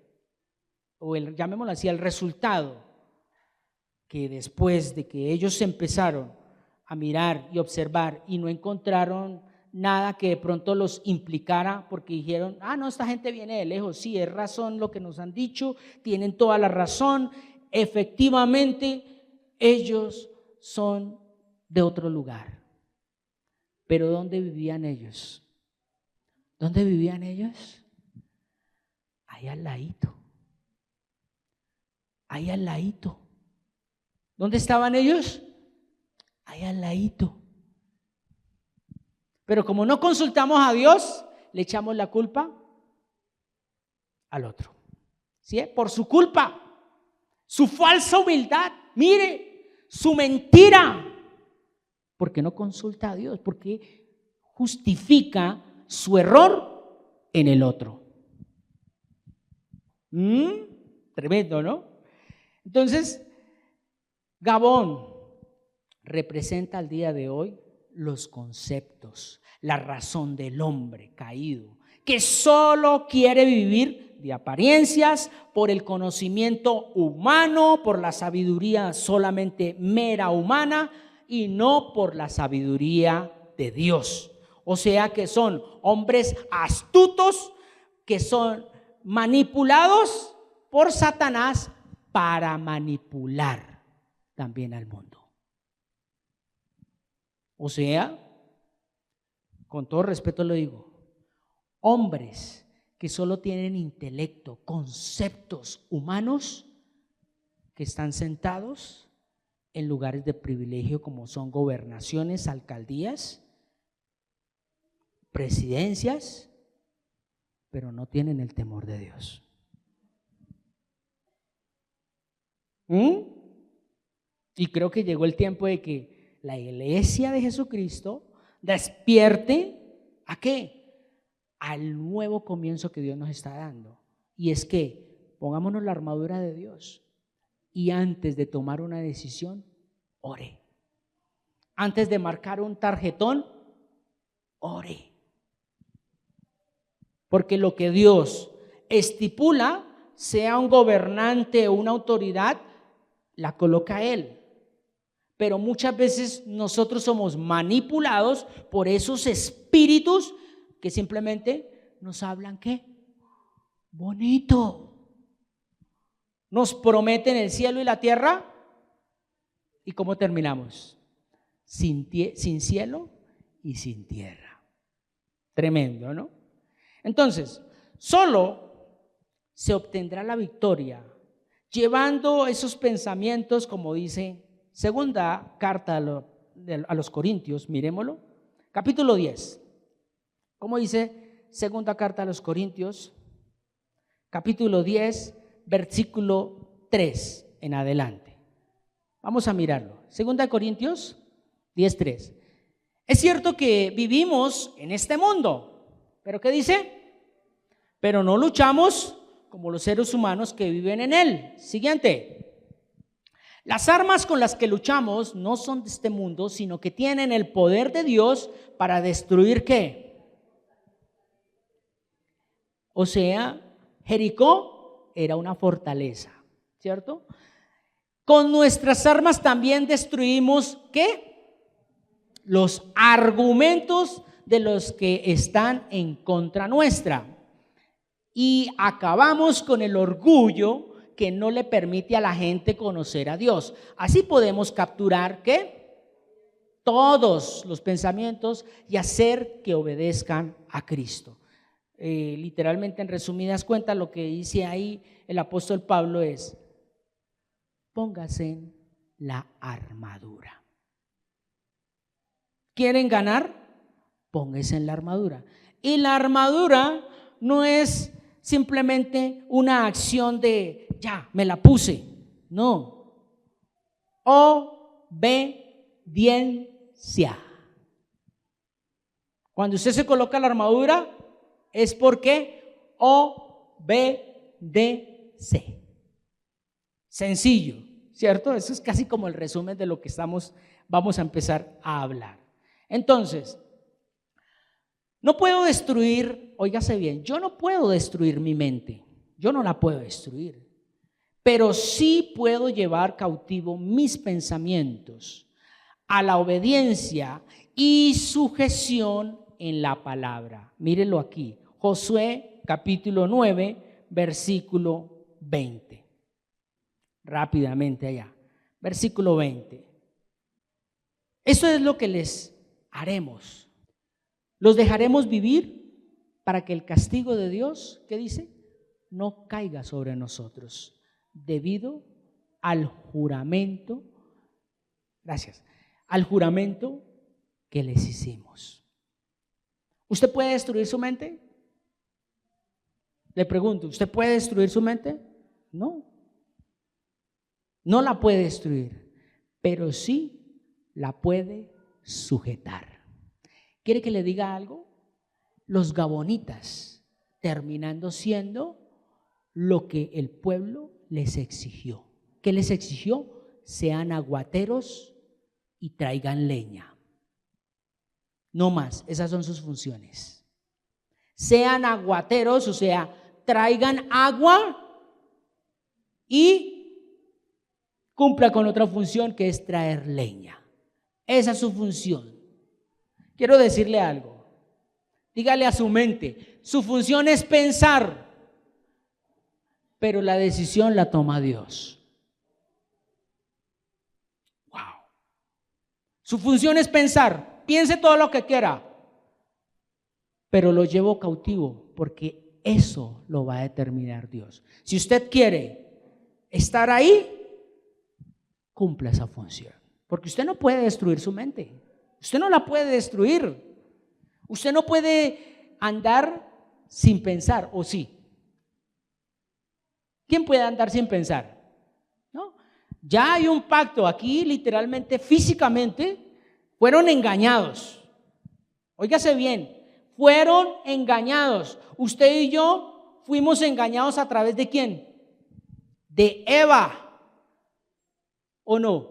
llamémoslo así, el resultado, que después de que ellos empezaron a mirar y observar y no encontraron nada que de pronto los implicara, porque dijeron, no, esta gente viene de lejos, sí, es razón lo que nos han dicho, tienen toda la razón, efectivamente ellos son de otro lugar. Pero ¿dónde vivían ellos? ¿Dónde vivían ellos? Ahí al ladito. Ahí al ladito. ¿Dónde estaban ellos? Ahí al ladito. Pero como no consultamos a Dios, le echamos la culpa al otro. ¿Sí? Por su culpa, su falsa humildad, mire, su mentira. Porque no consulta a Dios, porque justifica su error en el otro. Tremendo, ¿no? Entonces, Gabón representa al día de hoy los conceptos, la razón del hombre caído, que solo quiere vivir de apariencias, por el conocimiento humano, por la sabiduría solamente mera humana y no por la sabiduría de Dios. O sea que son hombres astutos que son manipulados por Satanás para manipular también al mundo. O sea, con todo respeto lo digo, hombres que solo tienen intelecto, conceptos humanos, que están sentados en lugares de privilegio como son gobernaciones, alcaldías, presidencias pero no tienen el temor de Dios. Y creo que llegó el tiempo de que la iglesia de Jesucristo despierte ¿a qué? Al nuevo comienzo que Dios nos está dando. Y es que pongámonos la armadura de Dios y antes de tomar una decisión, ore. Antes de marcar un tarjetón, ore. Porque lo que Dios estipula, sea un gobernante o una autoridad, la coloca Él. Pero muchas veces nosotros somos manipulados por esos espíritus que simplemente nos hablan ¿qué? Bonito. Nos prometen el cielo y la tierra. ¿Y cómo terminamos? Sin cielo y sin tierra. Tremendo, ¿no? Entonces, solo se obtendrá la victoria llevando esos pensamientos, como dice segunda carta a los Corintios, miremoslo, capítulo 10. ¿Cómo dice segunda carta a los Corintios? Capítulo 10, versículo 3 en adelante. Vamos a mirarlo. Segunda Corintios 10:3. Es cierto que vivimos en este mundo, pero ¿qué dice? Pero no luchamos como los seres humanos que viven en él. Siguiente. Las armas con las que luchamos no son de este mundo, sino que tienen el poder de Dios para destruir ¿qué? O sea, Jericó era una fortaleza, ¿cierto? Con nuestras armas también destruimos ¿qué? Los argumentos de los que están en contra nuestra. Y acabamos con el orgullo que no le permite a la gente conocer a Dios. Así podemos capturar ¿qué? Todos los pensamientos y hacer que obedezcan a Cristo. Literalmente, en resumidas cuentas, lo que dice ahí el apóstol Pablo es: póngase la armadura. ¿Quieren ganar? Póngase en la armadura. Y la armadura no es simplemente una acción de ya, me la puse. No. Obediencia. Cuando usted se coloca la armadura es porque obedece. Sencillo, ¿cierto? Eso es casi como el resumen de lo que vamos a empezar a hablar. Entonces, no puedo destruir, óigase bien, yo no puedo destruir mi mente, yo no la puedo destruir, pero sí puedo llevar cautivo mis pensamientos a la obediencia y sujeción en la palabra. Mírenlo aquí, Josué capítulo 9, versículo 20. Rápidamente allá, versículo 20. Eso es lo que les haremos. Los dejaremos vivir para que el castigo de Dios, ¿qué dice? No caiga sobre nosotros, debido al juramento, gracias, al juramento que les hicimos. ¿Usted puede destruir su mente? Le pregunto, ¿usted puede destruir su mente? No, no la puede destruir, pero sí la puede sujetar. ¿Quiere que le diga algo? Los gabonitas terminando siendo lo que el pueblo les exigió. ¿Qué les exigió? Sean aguateros y traigan leña. No más, esas son sus funciones. Sean aguateros, o sea, traigan agua y cumpla con otra función que es traer leña. Esa es su función. Quiero decirle algo. Dígale a su mente, su función es pensar, pero la decisión la toma Dios. Wow. Su función es pensar, piense todo lo que quiera, pero lo llevo cautivo porque eso lo va a determinar Dios. Si usted quiere estar ahí, cumpla esa función, porque usted no puede destruir su mente. Usted no la puede destruir. Usted no puede andar sin pensar, ¿o sí? ¿Quién puede andar sin pensar? ¿No? Ya hay un pacto aquí, literalmente, físicamente, fueron engañados. Óigase bien, fueron engañados. Usted y yo fuimos engañados a través de ¿quién? De Eva, ¿o no?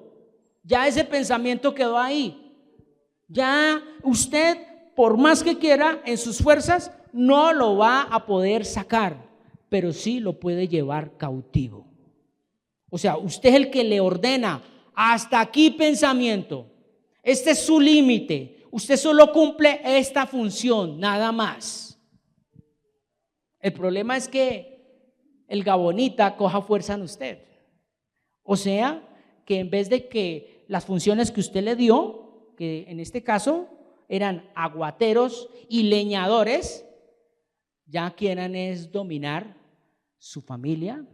Ya ese pensamiento quedó ahí. Ya usted, por más que quiera, en sus fuerzas, no lo va a poder sacar, pero sí lo puede llevar cautivo. O sea, usted es el que le ordena, hasta aquí pensamiento, este es su límite, usted solo cumple esta función, nada más. El problema es que el gabonita coja fuerza en usted. O sea, que en vez de que las funciones que usted le dio, que en este caso eran aguateros y leñadores, ya quieran es dominar su familia,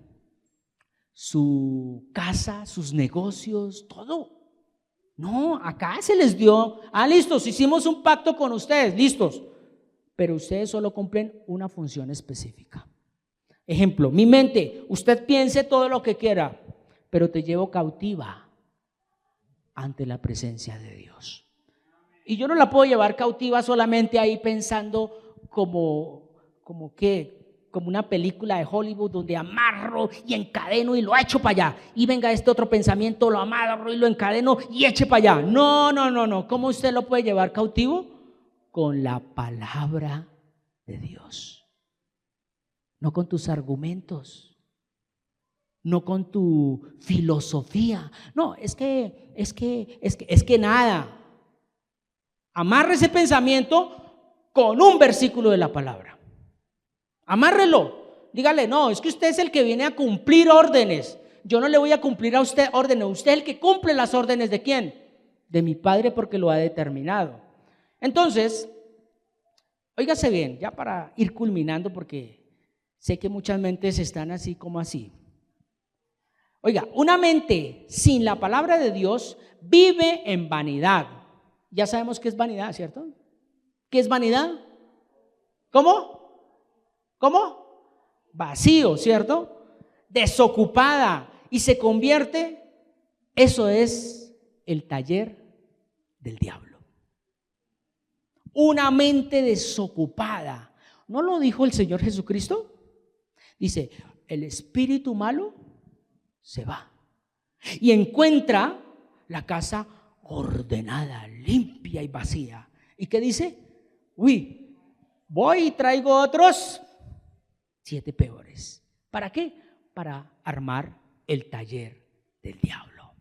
su casa, sus negocios, todo. No, acá se les dio, listos, hicimos un pacto con ustedes, listos, pero ustedes solo cumplen una función específica. Ejemplo, mi mente, usted piense todo lo que quiera, pero te llevo cautiva ante la presencia de Dios. Y yo no la puedo llevar cautiva solamente ahí pensando como una película de Hollywood donde amarro y encadeno y lo echo para allá. Y venga este otro pensamiento, lo amarro y lo encadeno y eche para allá. No. ¿Cómo usted lo puede llevar cautivo? Con la palabra de Dios. No con tus argumentos. No con tu filosofía. No, es que nada. Amarre ese pensamiento con un versículo de la palabra. Amárrelo. Dígale, no, es que usted es el que viene a cumplir órdenes. Yo no le voy a cumplir a usted órdenes. Usted es el que cumple las órdenes ¿de quién? De mi Padre, porque lo ha determinado. Entonces, óigase bien, ya para ir culminando, porque sé que muchas mentes están así como así. Oiga, una mente sin la palabra de Dios vive en vanidad. Ya sabemos qué es vanidad, ¿cierto? ¿Qué es vanidad? ¿Cómo? Vacío, ¿cierto? Desocupada. Y se convierte, eso es el taller del diablo. Una mente desocupada. ¿No lo dijo el Señor Jesucristo? Dice, el espíritu malo se va y encuentra la casa ordenada, limpia y vacía. ¿Y qué dice? Uy, voy y traigo otros 7 peores. ¿Para qué? Para armar el taller del diablo.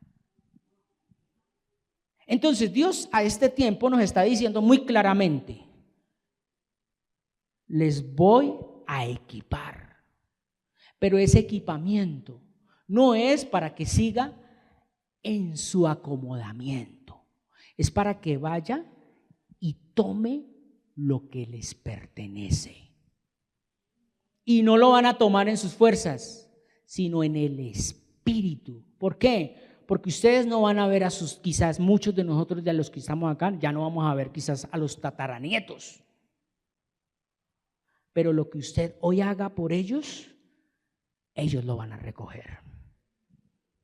Entonces Dios a este tiempo nos está diciendo muy claramente, les voy a equipar, pero ese equipamiento no es para que siga en su acomodamiento, es para que vaya y tome lo que les pertenece. Y no lo van a tomar en sus fuerzas, sino en el espíritu. ¿Por qué? Porque ustedes no van a ver a sus, quizás muchos de nosotros de los que estamos acá, ya no vamos a ver quizás a los tataranietos. Pero lo que usted hoy haga por ellos, ellos lo van a recoger.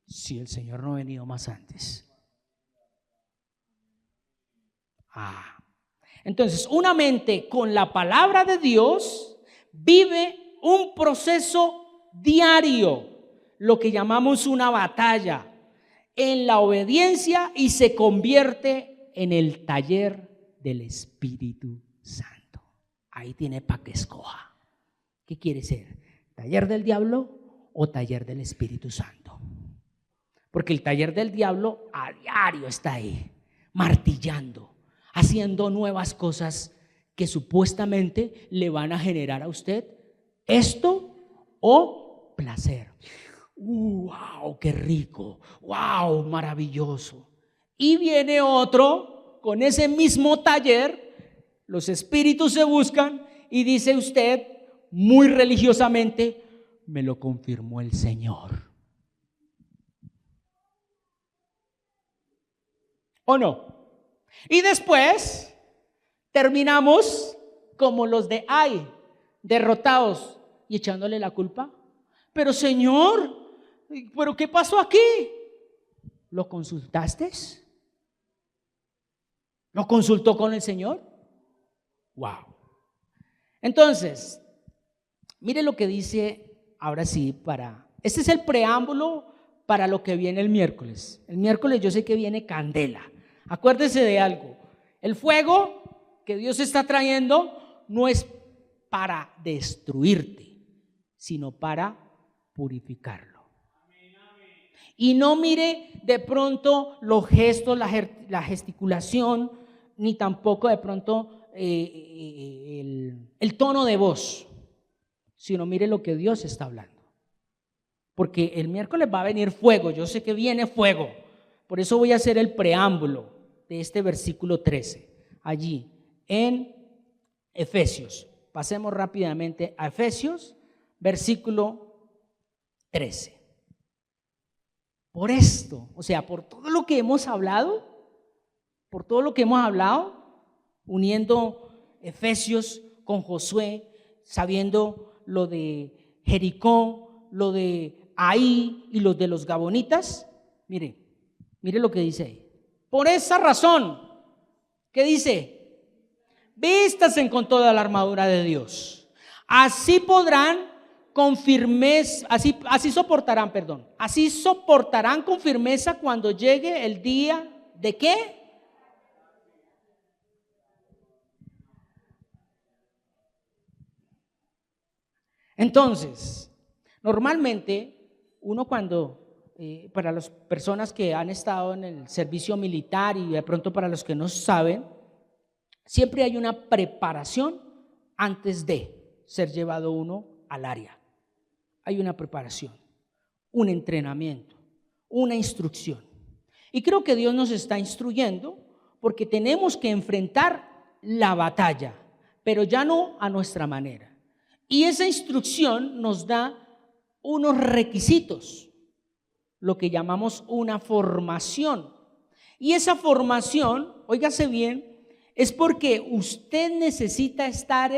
Si el Señor no ha venido más antes. Entonces, una mente con la palabra de Dios vive un proceso diario, lo que llamamos una batalla, en la obediencia, y se convierte en el taller del Espíritu Santo. Ahí tiene para que escoja. ¿Qué quiere ser? ¿Taller del diablo o taller del Espíritu Santo? Porque el taller del diablo a diario está ahí, martillando, haciendo nuevas cosas que supuestamente le van a generar a usted esto o placer. ¡Wow! ¡Qué rico! ¡Wow! ¡Maravilloso! Y viene otro con ese mismo taller, los espíritus se buscan y dice usted muy religiosamente, me lo confirmó el Señor. ¿O no? Y después terminamos como los de Ai. derrotados y echándole la culpa. Pero Señor, ¿pero qué pasó aquí? ¿Lo consultaste? ¿Lo consultó con el Señor? Wow. Entonces, mire lo que dice ahora sí este es el preámbulo para lo que viene el miércoles. El miércoles yo sé que viene candela. Acuérdese de algo. El fuego que Dios está trayendo no es para destruirte, sino para purificarlo. Y no mire de pronto los gestos, la gesticulación, ni tampoco de pronto el tono de voz, sino mire lo que Dios está hablando. Porque el miércoles va a venir fuego, yo sé que viene fuego. Por eso voy a hacer el preámbulo de este versículo 13, allí en Efesios. Pasemos rápidamente a Efesios, versículo 13. Por esto, o sea, por todo lo que hemos hablado, uniendo Efesios con Josué, sabiendo lo de Jericó, lo de Ahí y los de los Gabonitas, mire lo que dice ahí. Por esa razón, ¿qué dice? Vístanse con toda la armadura de Dios. Así podrán con firmeza, así soportarán con firmeza cuando llegue el día de ¿qué? Entonces, normalmente uno cuando, para las personas que han estado en el servicio militar y de pronto para los que no saben, siempre hay una preparación antes de ser llevado uno al área. Hay una preparación, un entrenamiento, una instrucción. Y creo que Dios nos está instruyendo porque tenemos que enfrentar la batalla, pero ya no a nuestra manera. Y esa instrucción nos da unos requisitos, lo que llamamos una formación. Y esa formación, óigase bien, es porque usted necesita estar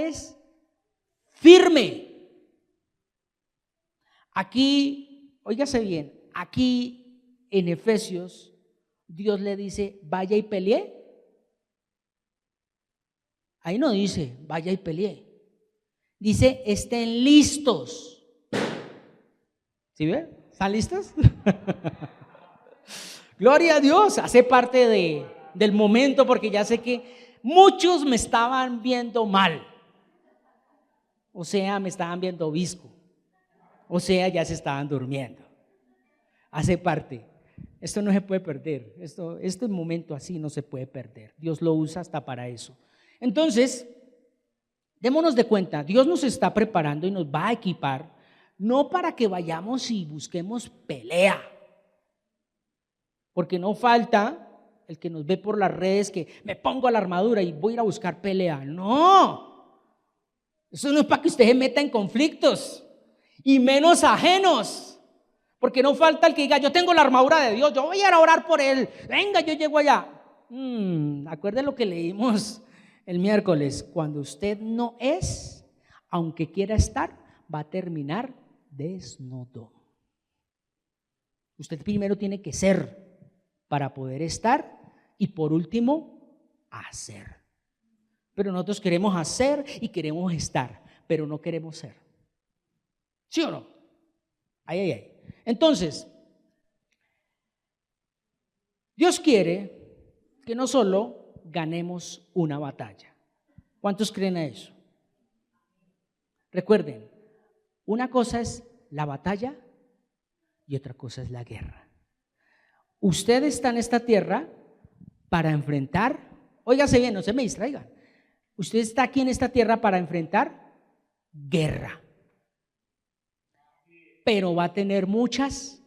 firme. Aquí, óigase bien, aquí en Efesios, Dios le dice, vaya y pelee. Ahí no dice, vaya y pelee. Dice, estén listos. ¿Sí ven? ¿Están listos? Gloria a Dios, hace parte del momento porque ya sé que muchos me estaban viendo mal. O sea, me estaban viendo visco. O sea, ya se estaban durmiendo. Hace parte. Esto no se puede perder. Este momento así no se puede perder. Dios lo usa hasta para eso. Entonces, démonos de cuenta, Dios nos está preparando y nos va a equipar, no para que vayamos y busquemos pelea, porque no falta el que nos ve por las redes que me pongo la armadura y voy a ir a buscar pelea. No, eso no es para que usted se meta en conflictos y menos ajenos, porque no falta el que diga yo tengo la armadura de Dios, yo voy a ir a orar por él, venga, yo llego allá. Acuérdense lo que leímos el miércoles, cuando usted no es, aunque quiera estar, va a terminar desnudo. Usted primero tiene que ser para poder estar y por último hacer. Pero nosotros queremos hacer y queremos estar, pero no queremos ser. ¿Sí o no? Ay. Entonces, Dios quiere que no solo ganemos una batalla. ¿Cuántos creen a eso? Recuerden, una cosa es la batalla y otra cosa es la guerra. Usted está en esta tierra para enfrentar, óigase bien, no se me distraigan. Usted está aquí en esta tierra para enfrentar guerra, pero va a tener muchas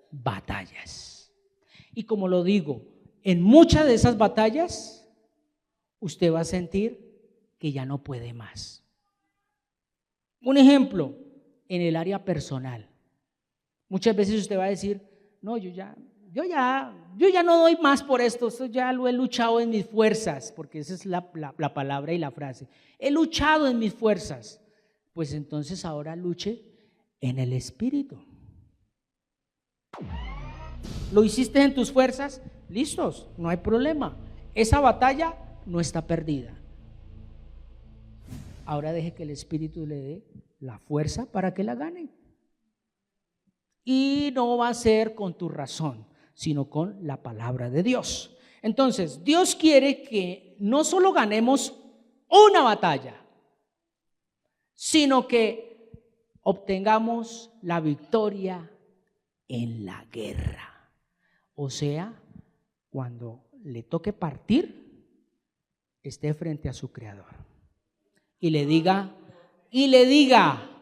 batallas. Y como lo digo, en muchas de esas batallas, usted va a sentir que ya no puede más. Un ejemplo, en el área personal. Muchas veces usted va a decir, no, yo ya no doy más por esto ya lo he luchado en mis fuerzas, porque esa es la palabra y la frase. He luchado en mis fuerzas, Pues entonces ahora luche en el Espíritu. ¿Lo hiciste en tus fuerzas? Listos, no hay problema. Esa batalla no está perdida. Ahora deje que el Espíritu le dé la fuerza para que la gane. Y no va a ser con tu razón, sino con la palabra de Dios. Entonces, Dios quiere que no solo ganemos una batalla, sino que obtengamos la victoria en la guerra. O sea, cuando le toque partir, esté frente a su Creador y le diga,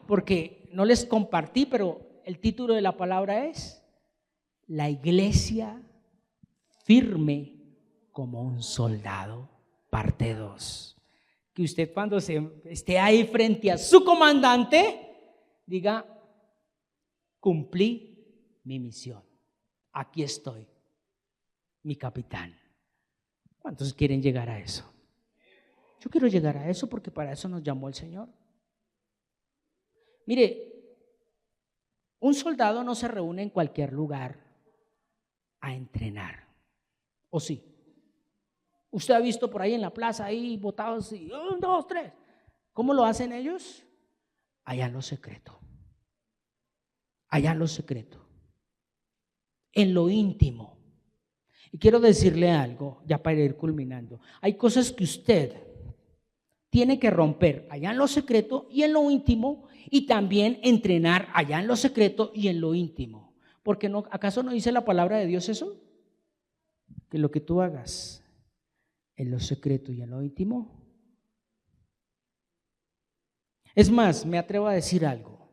porque no les compartí, pero el título de la palabra es La iglesia firme como un soldado, parte 2. Que usted cuando esté ahí frente a su comandante, diga, cumplí mi misión, aquí estoy, mi capitán. ¿Cuántos quieren llegar a eso? Yo quiero llegar a eso porque para eso nos llamó el Señor. Mire, un soldado no se reúne en cualquier lugar a entrenar, ¿o sí? Usted ha visto por ahí en la plaza, ahí botados, y 1, 2, 3. ¿Cómo lo hacen ellos? Allá en lo secreto. Allá en lo secreto. En lo íntimo. Y quiero decirle algo, ya para ir culminando. Hay cosas que usted tiene que romper allá en lo secreto y en lo íntimo, y también entrenar allá en lo secreto y en lo íntimo. Porque no, ¿acaso no dice la palabra de Dios eso? Que lo que tú hagas en lo secreto y en lo íntimo. Es más, me atrevo a decir algo,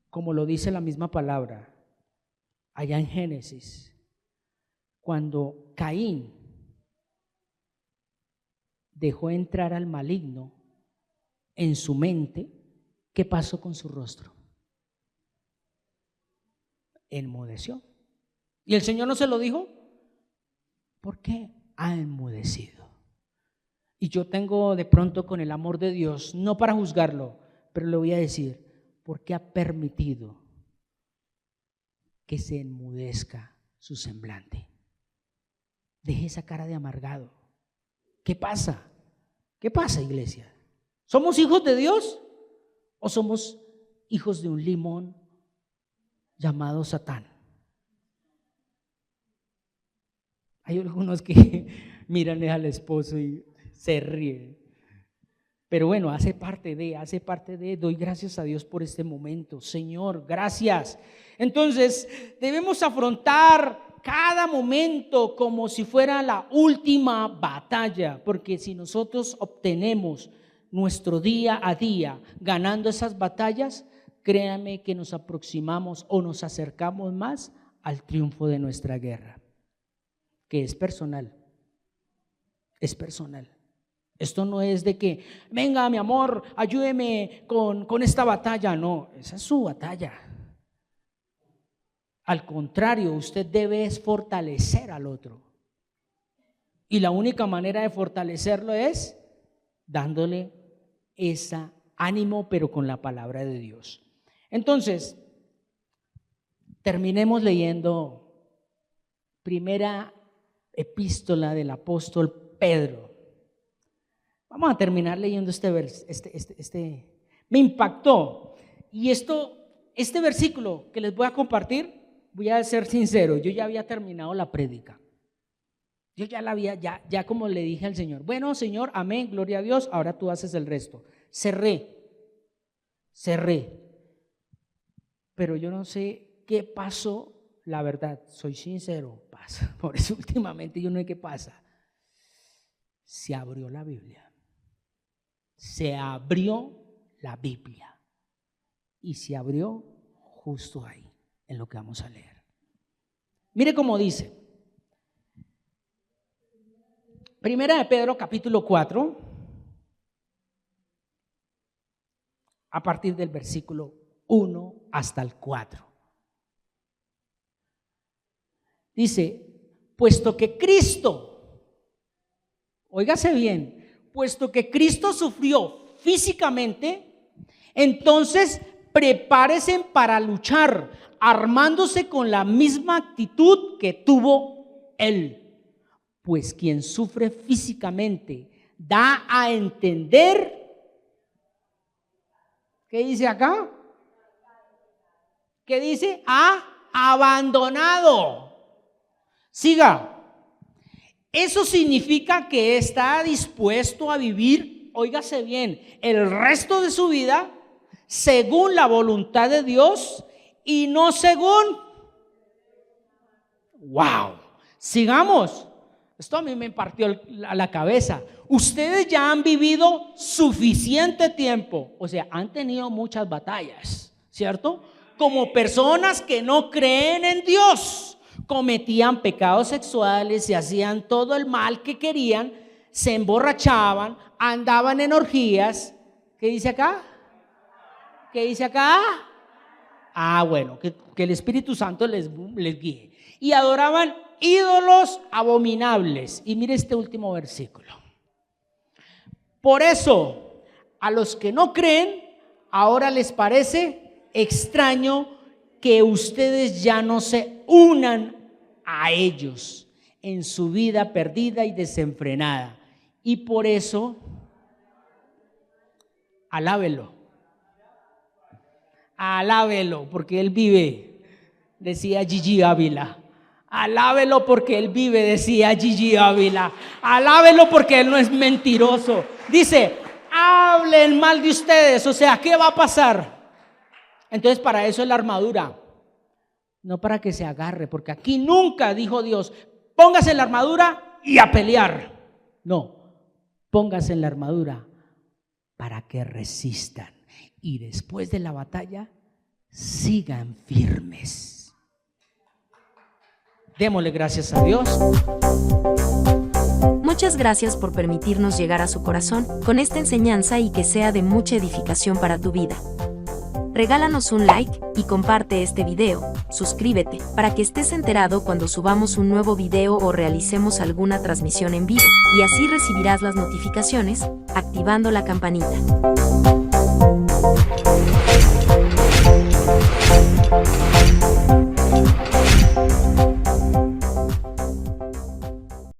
como lo dice la misma palabra allá en Génesis, cuando Caín dejó entrar al maligno en su mente, ¿qué pasó con su rostro? Enmudeció. ¿Y el Señor no se lo dijo? ¿Por qué ha enmudecido? Y yo tengo de pronto, con el amor de Dios, no para juzgarlo, pero le voy a decir, ¿por qué ha permitido que se enmudezca su semblante? Deje esa cara de amargado. ¿Qué pasa? ¿Qué pasa, iglesia? ¿Somos hijos de Dios o somos hijos de un limón llamado Satán? Hay algunos que miran al esposo y se ríen. Pero bueno, hace parte de, doy gracias a Dios por este momento. Señor, gracias. Entonces, debemos afrontar cada momento como si fuera la última batalla, porque si nosotros obtenemos nuestro día a día ganando esas batallas, créanme que nos aproximamos o nos acercamos más al triunfo de nuestra guerra, que es personal. Es personal. Esto no es de que, venga mi amor, ayúdeme con esta batalla. No, esa es su batalla. Al contrario, usted debe fortalecer al otro. Y la única manera de fortalecerlo es dándole ese ánimo, pero con la palabra de Dios. Entonces, terminemos leyendo primera epístola del apóstol Pedro. Vamos a terminar leyendo este verso. Me impactó. Y este versículo que les voy a compartir, voy a ser sincero, yo ya había terminado la prédica. Yo ya la había, ya como le dije al Señor, bueno Señor, amén, gloria a Dios, ahora tú haces el resto. Cerré. Pero yo no sé qué pasó, la verdad, soy sincero, pasa. Por eso últimamente yo no sé qué pasa. Se abrió la Biblia. Se abrió la Biblia. Y se abrió justo ahí, en lo que vamos a leer. Mire cómo dice. Primera de Pedro, capítulo 4, a partir del versículo 1 hasta el 4. Dice, puesto que Cristo, óigase bien, puesto que Cristo sufrió físicamente, entonces prepárese para luchar, armándose con la misma actitud que tuvo él. Pues quien sufre físicamente da a entender, ¿qué dice acá? ¿Qué dice? Ha abandonado. Siga. Eso significa que está dispuesto a vivir, óigase bien, el resto de su vida según la voluntad de Dios y no según. ¡Wow! Sigamos. Esto a mí me partió la cabeza. Ustedes ya han vivido suficiente tiempo, o sea, han tenido muchas batallas, ¿cierto? Como personas que no creen en Dios, cometían pecados sexuales, se hacían todo el mal que querían, se emborrachaban, andaban en orgías. ¿Qué dice acá? ¿Qué dice acá? Bueno, que el Espíritu Santo les guíe. Y adoraban ídolos abominables. Y mire este último versículo. Por eso, a los que no creen, ahora les parece extraño que ustedes ya no se unan a ellos en su vida perdida y desenfrenada. Y por eso, alábelo. Alábelo porque Él vive, decía Gigi Ávila. Alábelo porque Él vive, decía Gigi Ávila. Alábelo porque Él no es mentiroso. Dice, hablen mal de ustedes, o sea, ¿qué va a pasar? Entonces para eso es la armadura, no para que se agarre, porque aquí nunca dijo Dios, póngase en la armadura y a pelear. No, póngase en la armadura para que resistan y después de la batalla sigan firmes. Démosle gracias a Dios. Muchas gracias por permitirnos llegar a su corazón con esta enseñanza y que sea de mucha edificación para tu vida. Regálanos un like y comparte este video, suscríbete para que estés enterado cuando subamos un nuevo video o realicemos alguna transmisión en vivo, y así recibirás las notificaciones, activando la campanita.